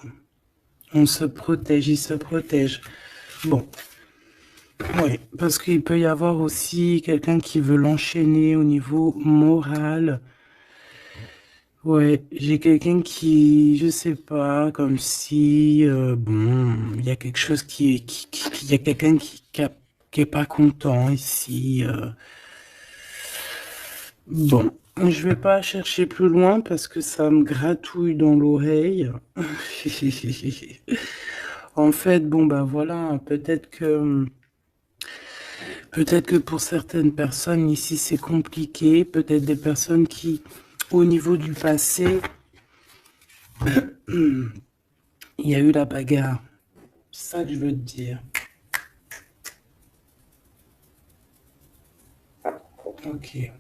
On se protège, il se protège. Bon, oui, parce qu'il peut y avoir aussi quelqu'un qui veut l'enchaîner au niveau moral. Ouais, j'ai quelqu'un qui, je sais pas, comme si, bon, il y a quelque chose il y a quelqu'un qui est pas content ici. Bon, je vais pas chercher plus loin parce que ça me gratouille dans l'oreille. En fait, bon bah voilà, peut-être que pour certaines personnes ici c'est compliqué, peut-être des personnes qui, au niveau du passé, il y a eu la bagarre. C'est ça que je veux te dire. Ok.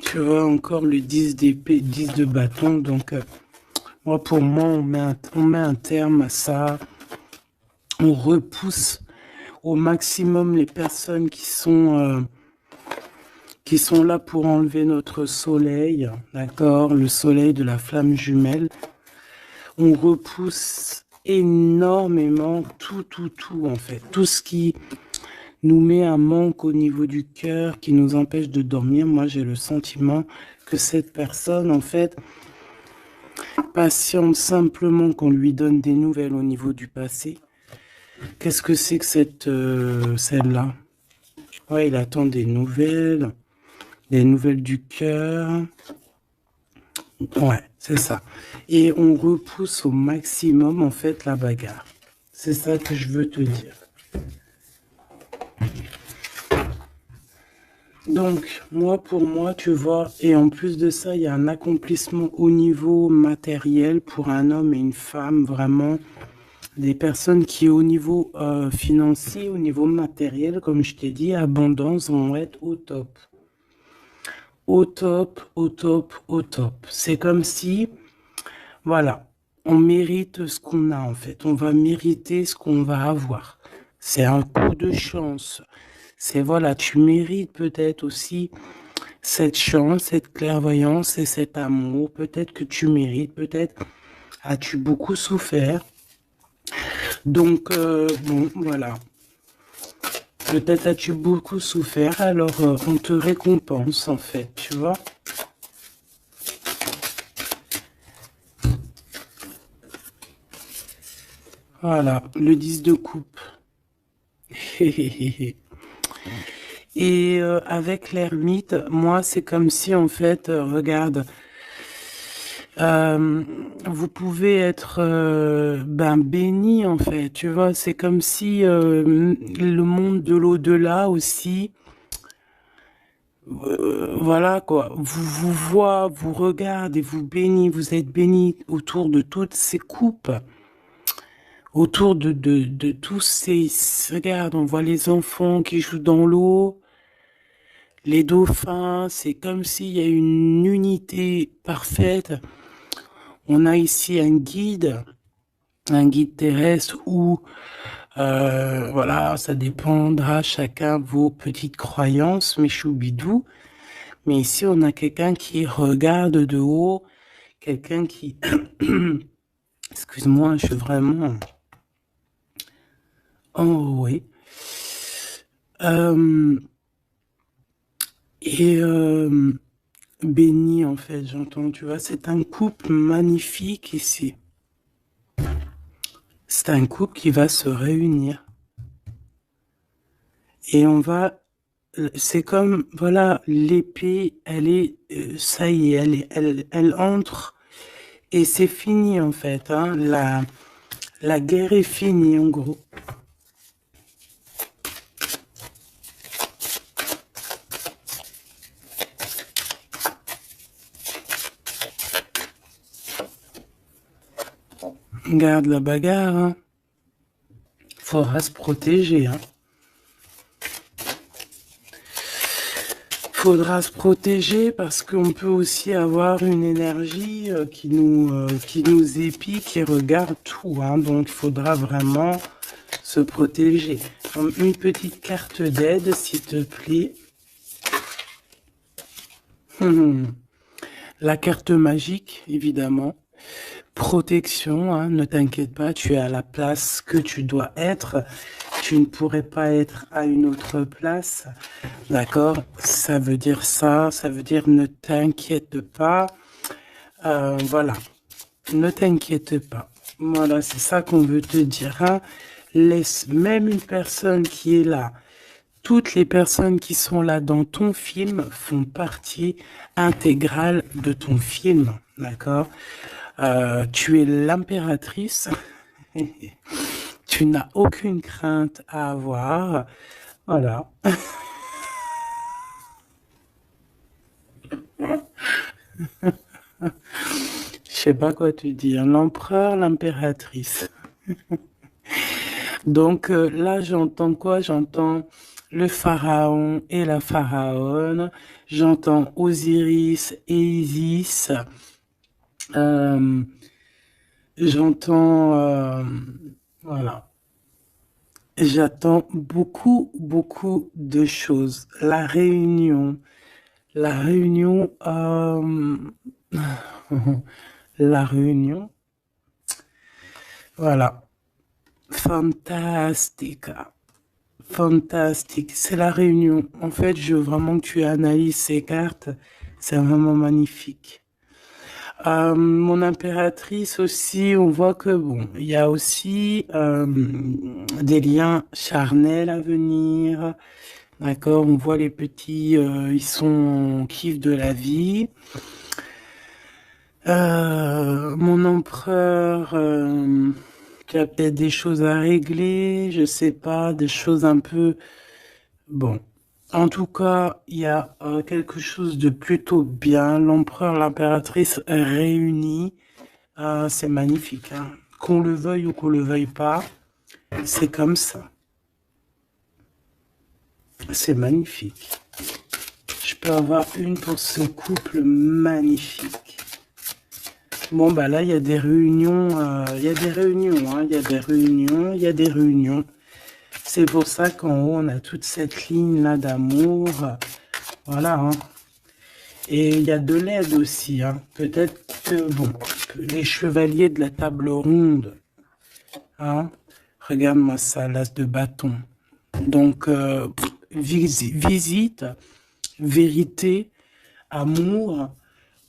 Tu vois encore le 10 d'épée, 10 de bâton, donc moi pour moi on met un terme à ça, on repousse au maximum les personnes qui sont là pour enlever notre soleil, d'accord, le soleil de la flamme jumelle. On repousse énormément tout en fait, tout ce qui nous met un manque au niveau du cœur, qui nous empêche de dormir. Moi j'ai le sentiment que cette personne en fait patiente simplement qu'on lui donne des nouvelles au niveau du passé. Qu'est-ce que c'est que celle-là? Ouais, il attend des nouvelles du cœur. Ouais, c'est ça. Et on repousse au maximum, en fait, la bagarre. C'est ça que je veux te dire. Donc, moi, pour moi, tu vois, et en plus de ça, il y a un accomplissement au niveau matériel pour un homme et une femme, vraiment, des personnes qui, au niveau financier, au niveau matériel, comme je t'ai dit, abondance, vont être au top. Au top, au top, au top. C'est comme si, voilà, on mérite ce qu'on a en fait. On va mériter ce qu'on va avoir. C'est un coup de chance. C'est voilà, tu mérites peut-être aussi cette chance, cette clairvoyance et cet amour. Peut-être que tu mérites, peut-être as-tu beaucoup souffert. Donc, bon, voilà. Peut-être as-tu beaucoup souffert, alors on te récompense en fait, tu vois. Voilà, le 10 de coupe. Et avec l'ermite, moi, c'est comme si, en fait, regarde, euh, vous pouvez être ben, béni, en fait, tu vois, c'est comme si le monde de l'au-delà aussi, voilà quoi, vous voit, vous regarde et vous bénit, vous êtes béni autour de toutes ces coupes, autour de tous ces... Regarde, on voit les enfants qui jouent dans l'eau, les dauphins, c'est comme s'il y a une unité parfaite. On a ici un guide terrestre où, voilà, ça dépendra chacun vos petites croyances, mes choubidous. Mais ici, on a quelqu'un qui regarde de haut, quelqu'un qui... Excuse-moi, je suis vraiment... Oh oui. Euh, et béni, en fait, j'entends, tu vois, c'est un couple magnifique ici. C'est un couple qui va se réunir. Et on va, c'est comme, voilà, l'épée, elle est, ça y est, elle entre et c'est fini en fait, hein. La guerre est finie en gros. Regarde la bagarre, hein. faudra se protéger, hein. Faudra se protéger parce qu'on peut aussi avoir une énergie qui nous épie, qui regarde tout, hein. Donc il faudra vraiment se protéger. Une petite carte d'aide, s'il te plaît. La carte magique, évidemment. Protection, hein, ne t'inquiète pas, tu es à la place que tu dois être. Tu ne pourrais pas être à une autre place. D'accord? Ça veut dire ça, ça veut dire ne t'inquiète pas. Voilà, ne t'inquiète pas. Voilà, c'est ça qu'on veut te dire, hein. Laisse même une personne qui est là. Toutes les personnes qui sont là dans ton film font partie intégrale de ton film, d'accord? Tu es l'impératrice. Tu n'as aucune crainte à avoir. Voilà. Je sais pas quoi te dire. L'empereur, l'impératrice. Donc là, j'entends quoi? J'entends le pharaon et la pharaone. J'entends Osiris et Isis. J'entends... voilà. J'attends beaucoup, beaucoup de choses. La réunion. La réunion... la réunion. Voilà. Fantastica. Fantastique. C'est la réunion. En fait, je veux vraiment que tu analyses ces cartes. C'est vraiment magnifique. Mon impératrice aussi, on voit que bon, il y a aussi des liens charnels à venir. D'accord, on voit les petits, ils sont en kiff de la vie. Mon empereur, tu as peut-être des choses à régler, je sais pas, des choses un peu... Bon, en tout cas, il y a quelque chose de plutôt bien. L'empereur, l'impératrice réunis, c'est magnifique, hein. Qu'on le veuille ou qu'on le veuille pas, c'est comme ça. C'est magnifique. Je peux avoir une pour ce couple magnifique. Bon, bah là, il y a des réunions, il y a des réunions, hein, il y a des réunions, il y a des réunions. C'est pour ça qu'en haut, on a toute cette ligne-là d'amour. Voilà, hein. Et il y a de l'aide aussi, hein. Peut-être que, bon, les chevaliers de la table ronde, hein. Regarde-moi ça, l'as de bâton. Donc, visite, vérité, amour,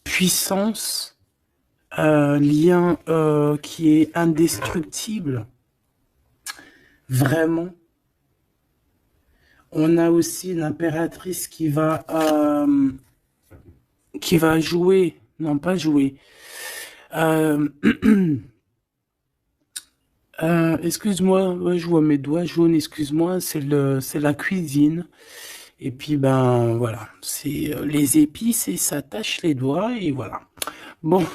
puissance, lien qui est indestructible. Vraiment. On a aussi l'impératrice qui va jouer, non pas jouer. Excuse-moi, ouais, je vois mes doigts jaunes, excuse-moi, c'est la cuisine. Et puis ben voilà, c'est les épices et ça tâche les doigts et voilà. Bon,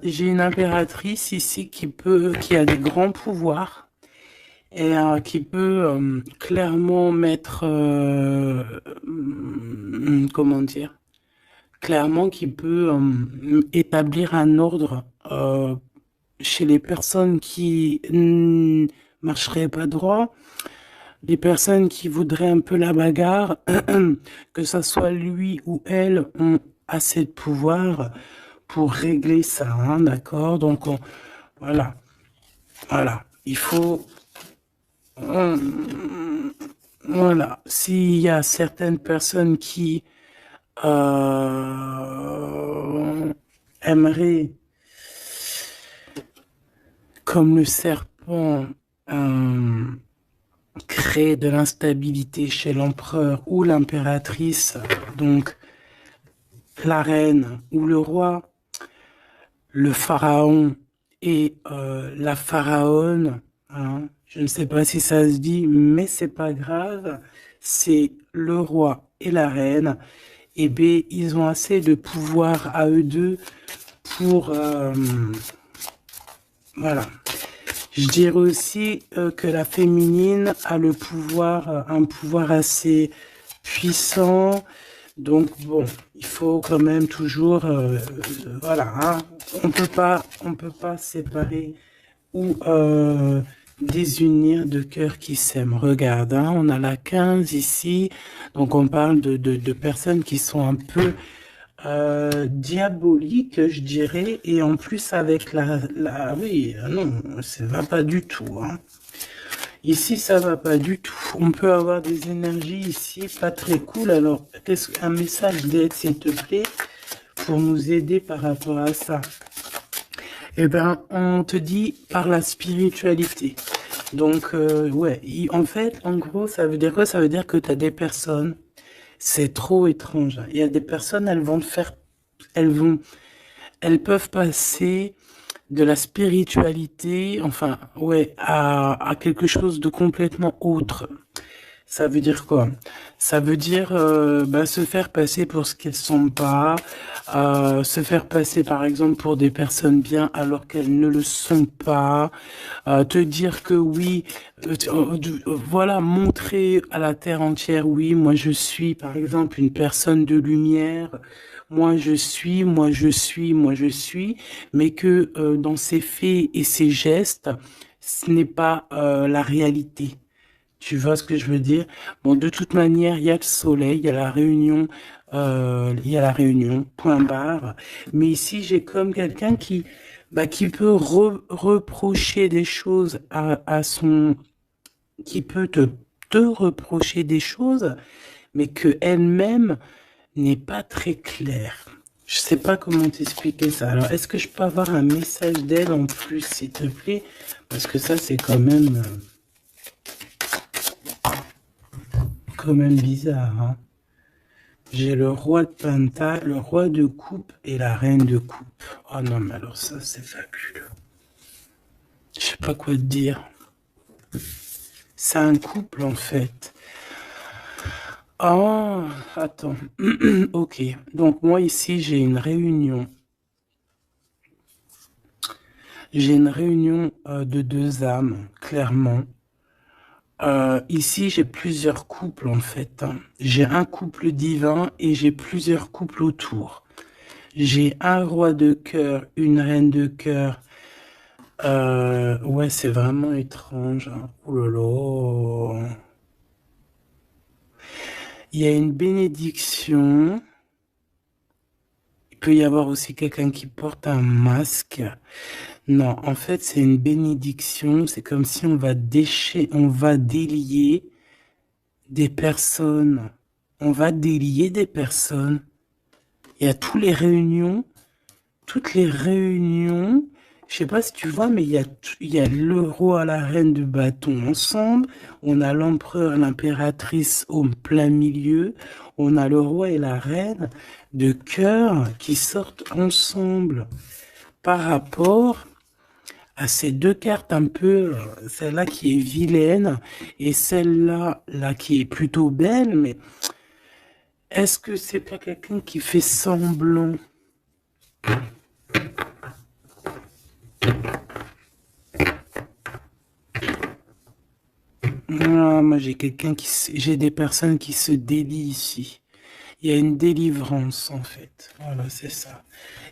j'ai une impératrice ici qui a des grands pouvoirs et qui peut clairement mettre, comment dire, clairement qui peut établir un ordre chez les personnes qui ne marcheraient pas droit, les personnes qui voudraient un peu la bagarre, que ça soit lui ou elle, ont assez de pouvoir pour régler ça, hein, d'accord? Donc, voilà, voilà, il faut... voilà, s'il y a certaines personnes qui aimeraient, comme le serpent, créer de l'instabilité chez l'empereur ou l'impératrice, donc la reine ou le roi, le pharaon et la pharaone, hein, je ne sais pas si ça se dit, mais c'est pas grave, c'est le roi et la reine, et bien ils ont assez de pouvoir à eux deux pour voilà. Je dirais aussi que la féminine a le pouvoir, un pouvoir assez puissant. Donc bon, il faut quand même toujours, voilà, hein, on peut pas séparer ou désunir deux cœurs qui s'aiment. Regarde, hein, on a la 15 ici, donc on parle de personnes qui sont un peu diaboliques, je dirais, et en plus avec oui, non, ça va pas du tout, hein. Ici, ça va pas du tout. On peut avoir des énergies ici pas très cool. Alors, qu'est-ce qu'un message d'aide, s'il te plaît, pour nous aider par rapport à ça? Eh ben, on te dit par la spiritualité. Donc, ouais, en fait, en gros, ça veut dire quoi? Ça veut dire que tu as des personnes, c'est trop étrange, hein. Il y a des personnes, elles vont te faire, elles vont, elles peuvent passer de la spiritualité, enfin, ouais, à quelque chose de complètement autre. Ça veut dire quoi? Ça veut dire bah, se faire passer pour ce qu'elles sont pas, se faire passer par exemple pour des personnes bien alors qu'elles ne le sont pas, te dire que oui, voilà, montrer à la terre entière, oui, moi je suis par exemple une personne de lumière, moi je suis, moi je suis, moi je suis, mais que dans ses faits et ses gestes, ce n'est pas la réalité. Tu vois ce que je veux dire? Bon, de toute manière, il y a le soleil, il y a la réunion, point barre. Mais ici, j'ai comme quelqu'un qui peut reprocher des choses à son, qui peut te reprocher des choses, mais que elle-même n'est pas très claire. Je sais pas comment t'expliquer ça. Alors, est-ce que je peux avoir un message d'elle en plus, s'il te plaît? Parce que ça, c'est quand même bizarre, hein. J'ai le roi de Pentacle, le roi de coupe et la reine de coupe. Oh non, mais alors ça, c'est fabuleux. Je sais pas quoi te dire. C'est un couple, en fait. Oh, attends. Ok. Donc, moi, ici, j'ai une réunion. J'ai une réunion de deux âmes, clairement. Ici, j'ai plusieurs couples, en fait, hein. J'ai un couple divin et j'ai plusieurs couples autour. J'ai un roi de cœur, une reine de cœur. Ouais, c'est vraiment étrange, hein. Oh là là. Il y a une bénédiction. Il peut y avoir aussi quelqu'un qui porte un masque. Non, en fait, c'est une bénédiction. C'est comme si on va délier des personnes. On va délier des personnes. Il y a toutes les réunions, je sais pas si tu vois, mais il y a le roi, la reine de bâton ensemble, on a l'empereur, l'impératrice au plein milieu, on a le roi et la reine de cœur qui sortent ensemble par rapport à ces deux cartes un peu, celle-là qui est vilaine et celle-là là qui est plutôt belle, mais est-ce que c'est pas quelqu'un qui fait semblant? Ah, moi, j'ai des personnes qui se délient ici. Il y a une délivrance, en fait. Voilà, c'est ça.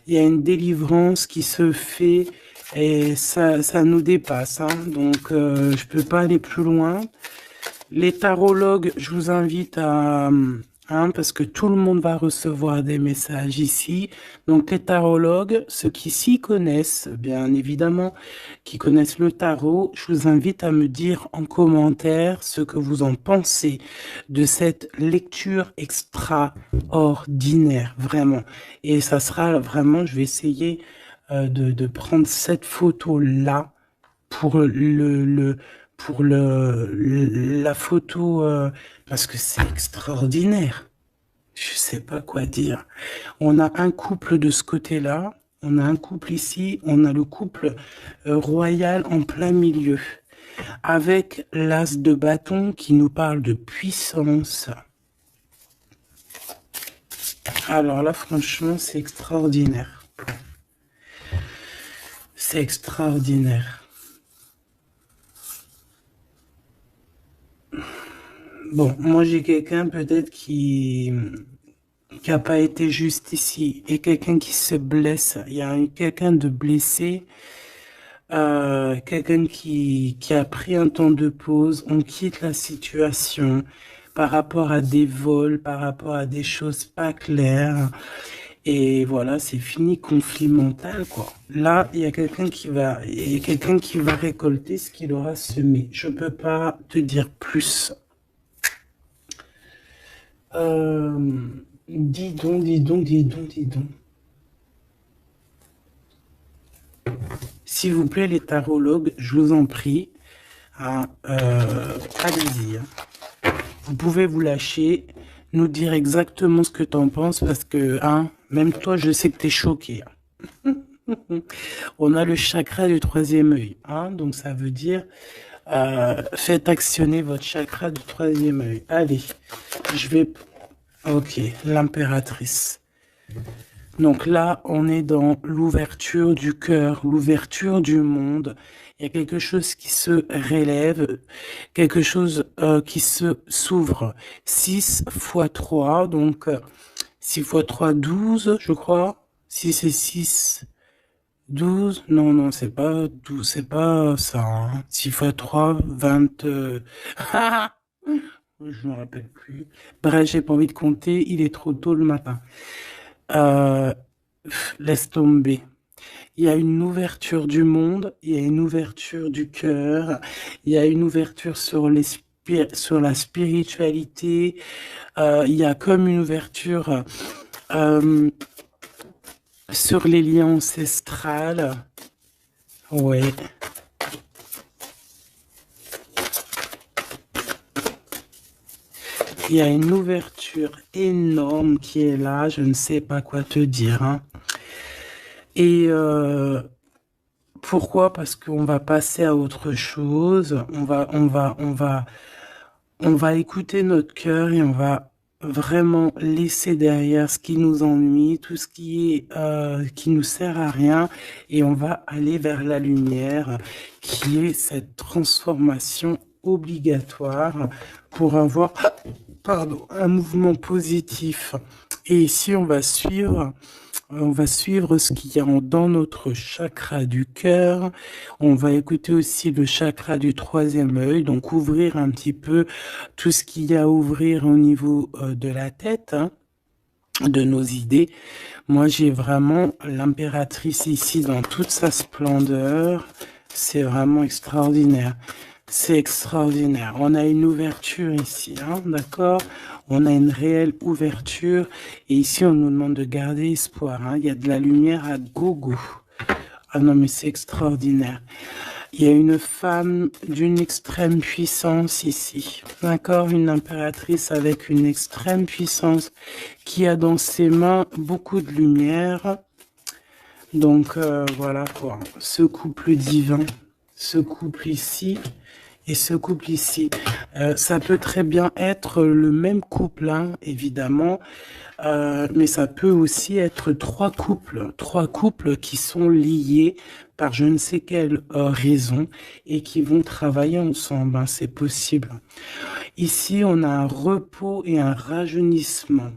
Il y a une délivrance qui se fait et ça nous dépasse, hein. Donc, je peux pas aller plus loin. Les tarologues, je vous invite à, parce que tout le monde va recevoir des messages ici. Donc les tarologues, ceux qui s'y connaissent, bien évidemment, qui connaissent le tarot, je vous invite à me dire en commentaire ce que vous en pensez de cette lecture extraordinaire, vraiment. Et ça sera vraiment, je vais essayer de prendre cette photo-là pour la photo, parce que c'est extraordinaire. Je sais pas quoi dire. On a un couple de ce côté-là, on a un couple ici, on a le couple royal en plein milieu, avec l'as de bâton qui nous parle de puissance. Alors là, franchement, c'est extraordinaire. C'est extraordinaire. Bon, moi j'ai quelqu'un peut-être qui a pas été juste ici et quelqu'un qui se blesse. Il y a quelqu'un de blessé, quelqu'un qui a pris un temps de pause. On quitte la situation par rapport à des vols, par rapport à des choses pas claires. Et voilà, c'est fini, conflit mental, quoi. Là, il y a quelqu'un qui va récolter ce qu'il aura semé. Je peux pas te dire plus. Euh, dis donc, dis donc, dis donc, dis donc. S'il vous plaît, les tarologues, je vous en prie, hein, allez-y, hein. Vous pouvez vous lâcher, nous dire exactement ce que t'en penses, parce que, hein, même toi, je sais que t'es choqué, hein. On a le chakra du troisième œil, hein, donc ça veut dire, faites actionner votre chakra du troisième œil. Allez, je vais, ok, l'impératrice. Donc là, on est dans l'ouverture du cœur, l'ouverture du monde. Il y a quelque chose qui se relève, quelque chose qui se s'ouvre. 6 fois 3, donc 6 fois 3, 12, je crois. 6 et 6, 12. Non, non, c'est pas 12, c'est pas ça, hein. 6 fois 3, 20. Je me rappelle plus. Bref, j'ai pas envie de compter, il est trop tôt le matin. Euh, Laisse tomber. Il y a une ouverture du monde, il y a une ouverture du cœur, il y a une ouverture sur sur la spiritualité, il y a comme une ouverture euh, sur les liens ancestrales. Ouais. Il y a une ouverture énorme qui est là, je ne sais pas quoi te dire, hein. Et pourquoi? Parce qu'on va passer à autre chose. On va écouter notre cœur et on va vraiment laisser derrière ce qui nous ennuie, tout ce qui nous sert à rien, et on va aller vers la lumière, qui est cette transformation obligatoire pour avoir, pardon, un mouvement positif. Et ici, on va suivre ce qu'il y a dans notre chakra du cœur. On va écouter aussi le chakra du troisième œil, donc ouvrir un petit peu tout ce qu'il y a à ouvrir au niveau de la tête, hein, de nos idées. Moi, j'ai vraiment l'impératrice ici dans toute sa splendeur. C'est vraiment extraordinaire. C'est extraordinaire. On a une ouverture ici, hein, d'accord? On a une réelle ouverture. Et ici, on nous demande de garder espoir, hein. Il y a de la lumière à gogo. Ah non, mais c'est extraordinaire. Il y a une femme d'une extrême puissance ici, d'accord? Une impératrice avec une extrême puissance qui a dans ses mains beaucoup de lumière. Donc voilà quoi, ce couple divin, ce couple ici et ce couple ici. Ça peut très bien être le même couple, hein, évidemment, mais ça peut aussi être trois couples qui sont liés par je ne sais quelle raison et qui vont travailler ensemble, hein, c'est possible. Ici, on a un repos et un rajeunissement.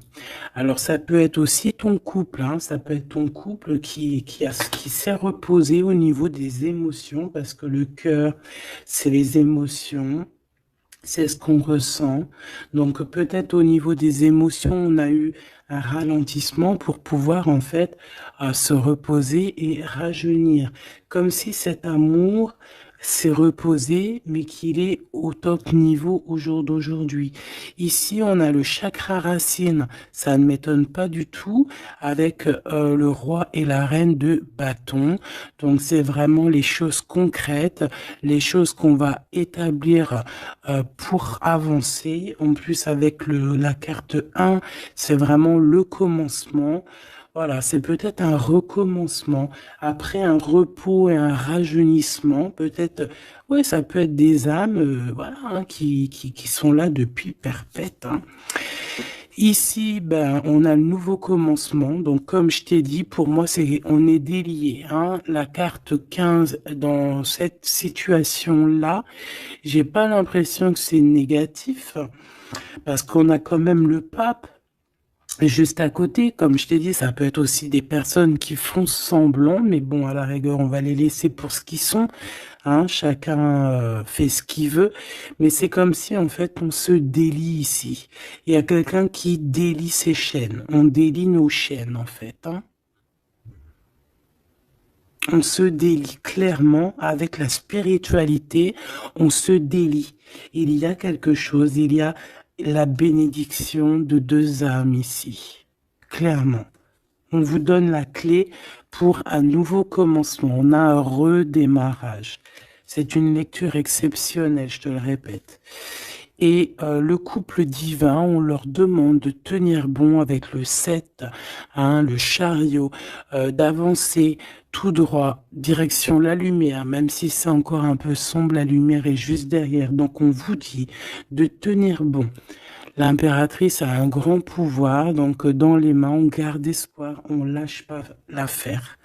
Alors, ça peut être aussi ton couple, hein, ça peut être ton couple qui s'est reposé au niveau des émotions, parce que le cœur, c'est les émotions. C'est ce qu'on ressent. Donc peut-être au niveau des émotions, on a eu un ralentissement pour pouvoir en fait se reposer et rajeunir. Comme si cet amour s'est reposé, mais qu'il est au top niveau au jour d'aujourd'hui. Ici, on a le chakra racine. Ça ne m'étonne pas du tout avec le roi et la reine de bâton. Donc c'est vraiment les choses concrètes, les choses qu'on va établir pour avancer. En plus, avec la carte 1, c'est vraiment le commencement. Voilà, c'est peut-être un recommencement. Après un repos et un rajeunissement, peut-être, ouais, ça peut être des âmes, voilà, hein, qui sont là depuis perpète, hein. Ici, ben, on a le nouveau commencement. Donc, comme je t'ai dit, pour moi, on est délié, hein. La carte 15 dans cette situation-là, j'ai pas l'impression que c'est négatif parce qu'on a quand même le pape juste à côté. Comme je t'ai dit, ça peut être aussi des personnes qui font semblant, mais bon, à la rigueur, on va les laisser pour ce qu'ils sont. Hein, chacun fait ce qu'il veut, mais c'est comme si en fait on se délie ici. Il y a quelqu'un qui délie ses chaînes. On délie nos chaînes en fait. Hein. On se délie clairement avec la spiritualité. On se délie. Il y a quelque chose. Il y a la bénédiction de deux âmes ici. Clairement. On vous donne la clé pour un nouveau commencement. On a un redémarrage. C'est une lecture exceptionnelle, je te le répète. Et le couple divin, on leur demande de tenir bon avec le 7, hein, le chariot, d'avancer tout droit, direction la lumière, même si c'est encore un peu sombre, la lumière est juste derrière. Donc on vous dit de tenir bon. L'impératrice a un grand pouvoir, donc dans les mains, on garde espoir, on lâche pas l'affaire.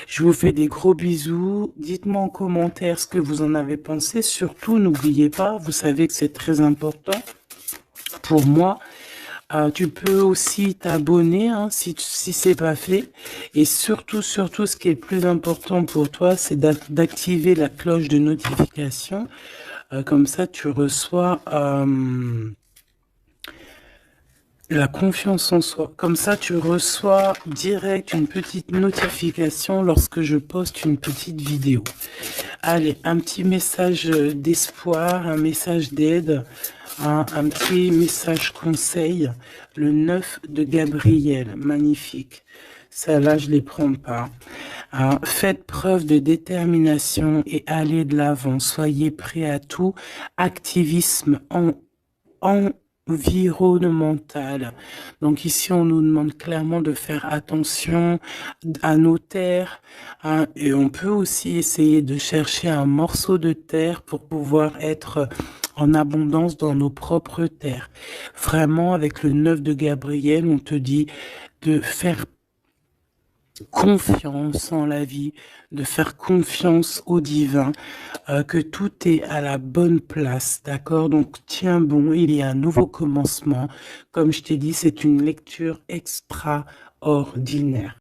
Je vous fais des gros bisous. Dites-moi en commentaire ce que vous en avez pensé. Surtout, n'oubliez pas, vous savez que c'est très important pour moi. Tu peux aussi t'abonner hein, si c'est pas fait. Et surtout, ce qui est le plus important pour toi, c'est d'activer la cloche de notification. Comme ça, tu reçois... la confiance en soi. Comme ça, tu reçois direct une petite notification lorsque je poste une petite vidéo. Allez, un petit message d'espoir, un message d'aide, un petit message conseil. Le 9 de Gabriel, magnifique. Celle-là, je les prends pas. Faites preuve de détermination et allez de l'avant. Soyez prêts à tout. Activisme environnementale. Donc ici, on nous demande clairement de faire attention à nos terres. Hein, et on peut aussi essayer de chercher un morceau de terre pour pouvoir être en abondance dans nos propres terres. Vraiment, avec le 9 de Gabriel, on te dit de faire confiance en la vie, de faire confiance au divin, que tout est à la bonne place, d'accord? Donc tiens bon, il y a un nouveau commencement. Comme je t'ai dit, c'est une lecture extraordinaire.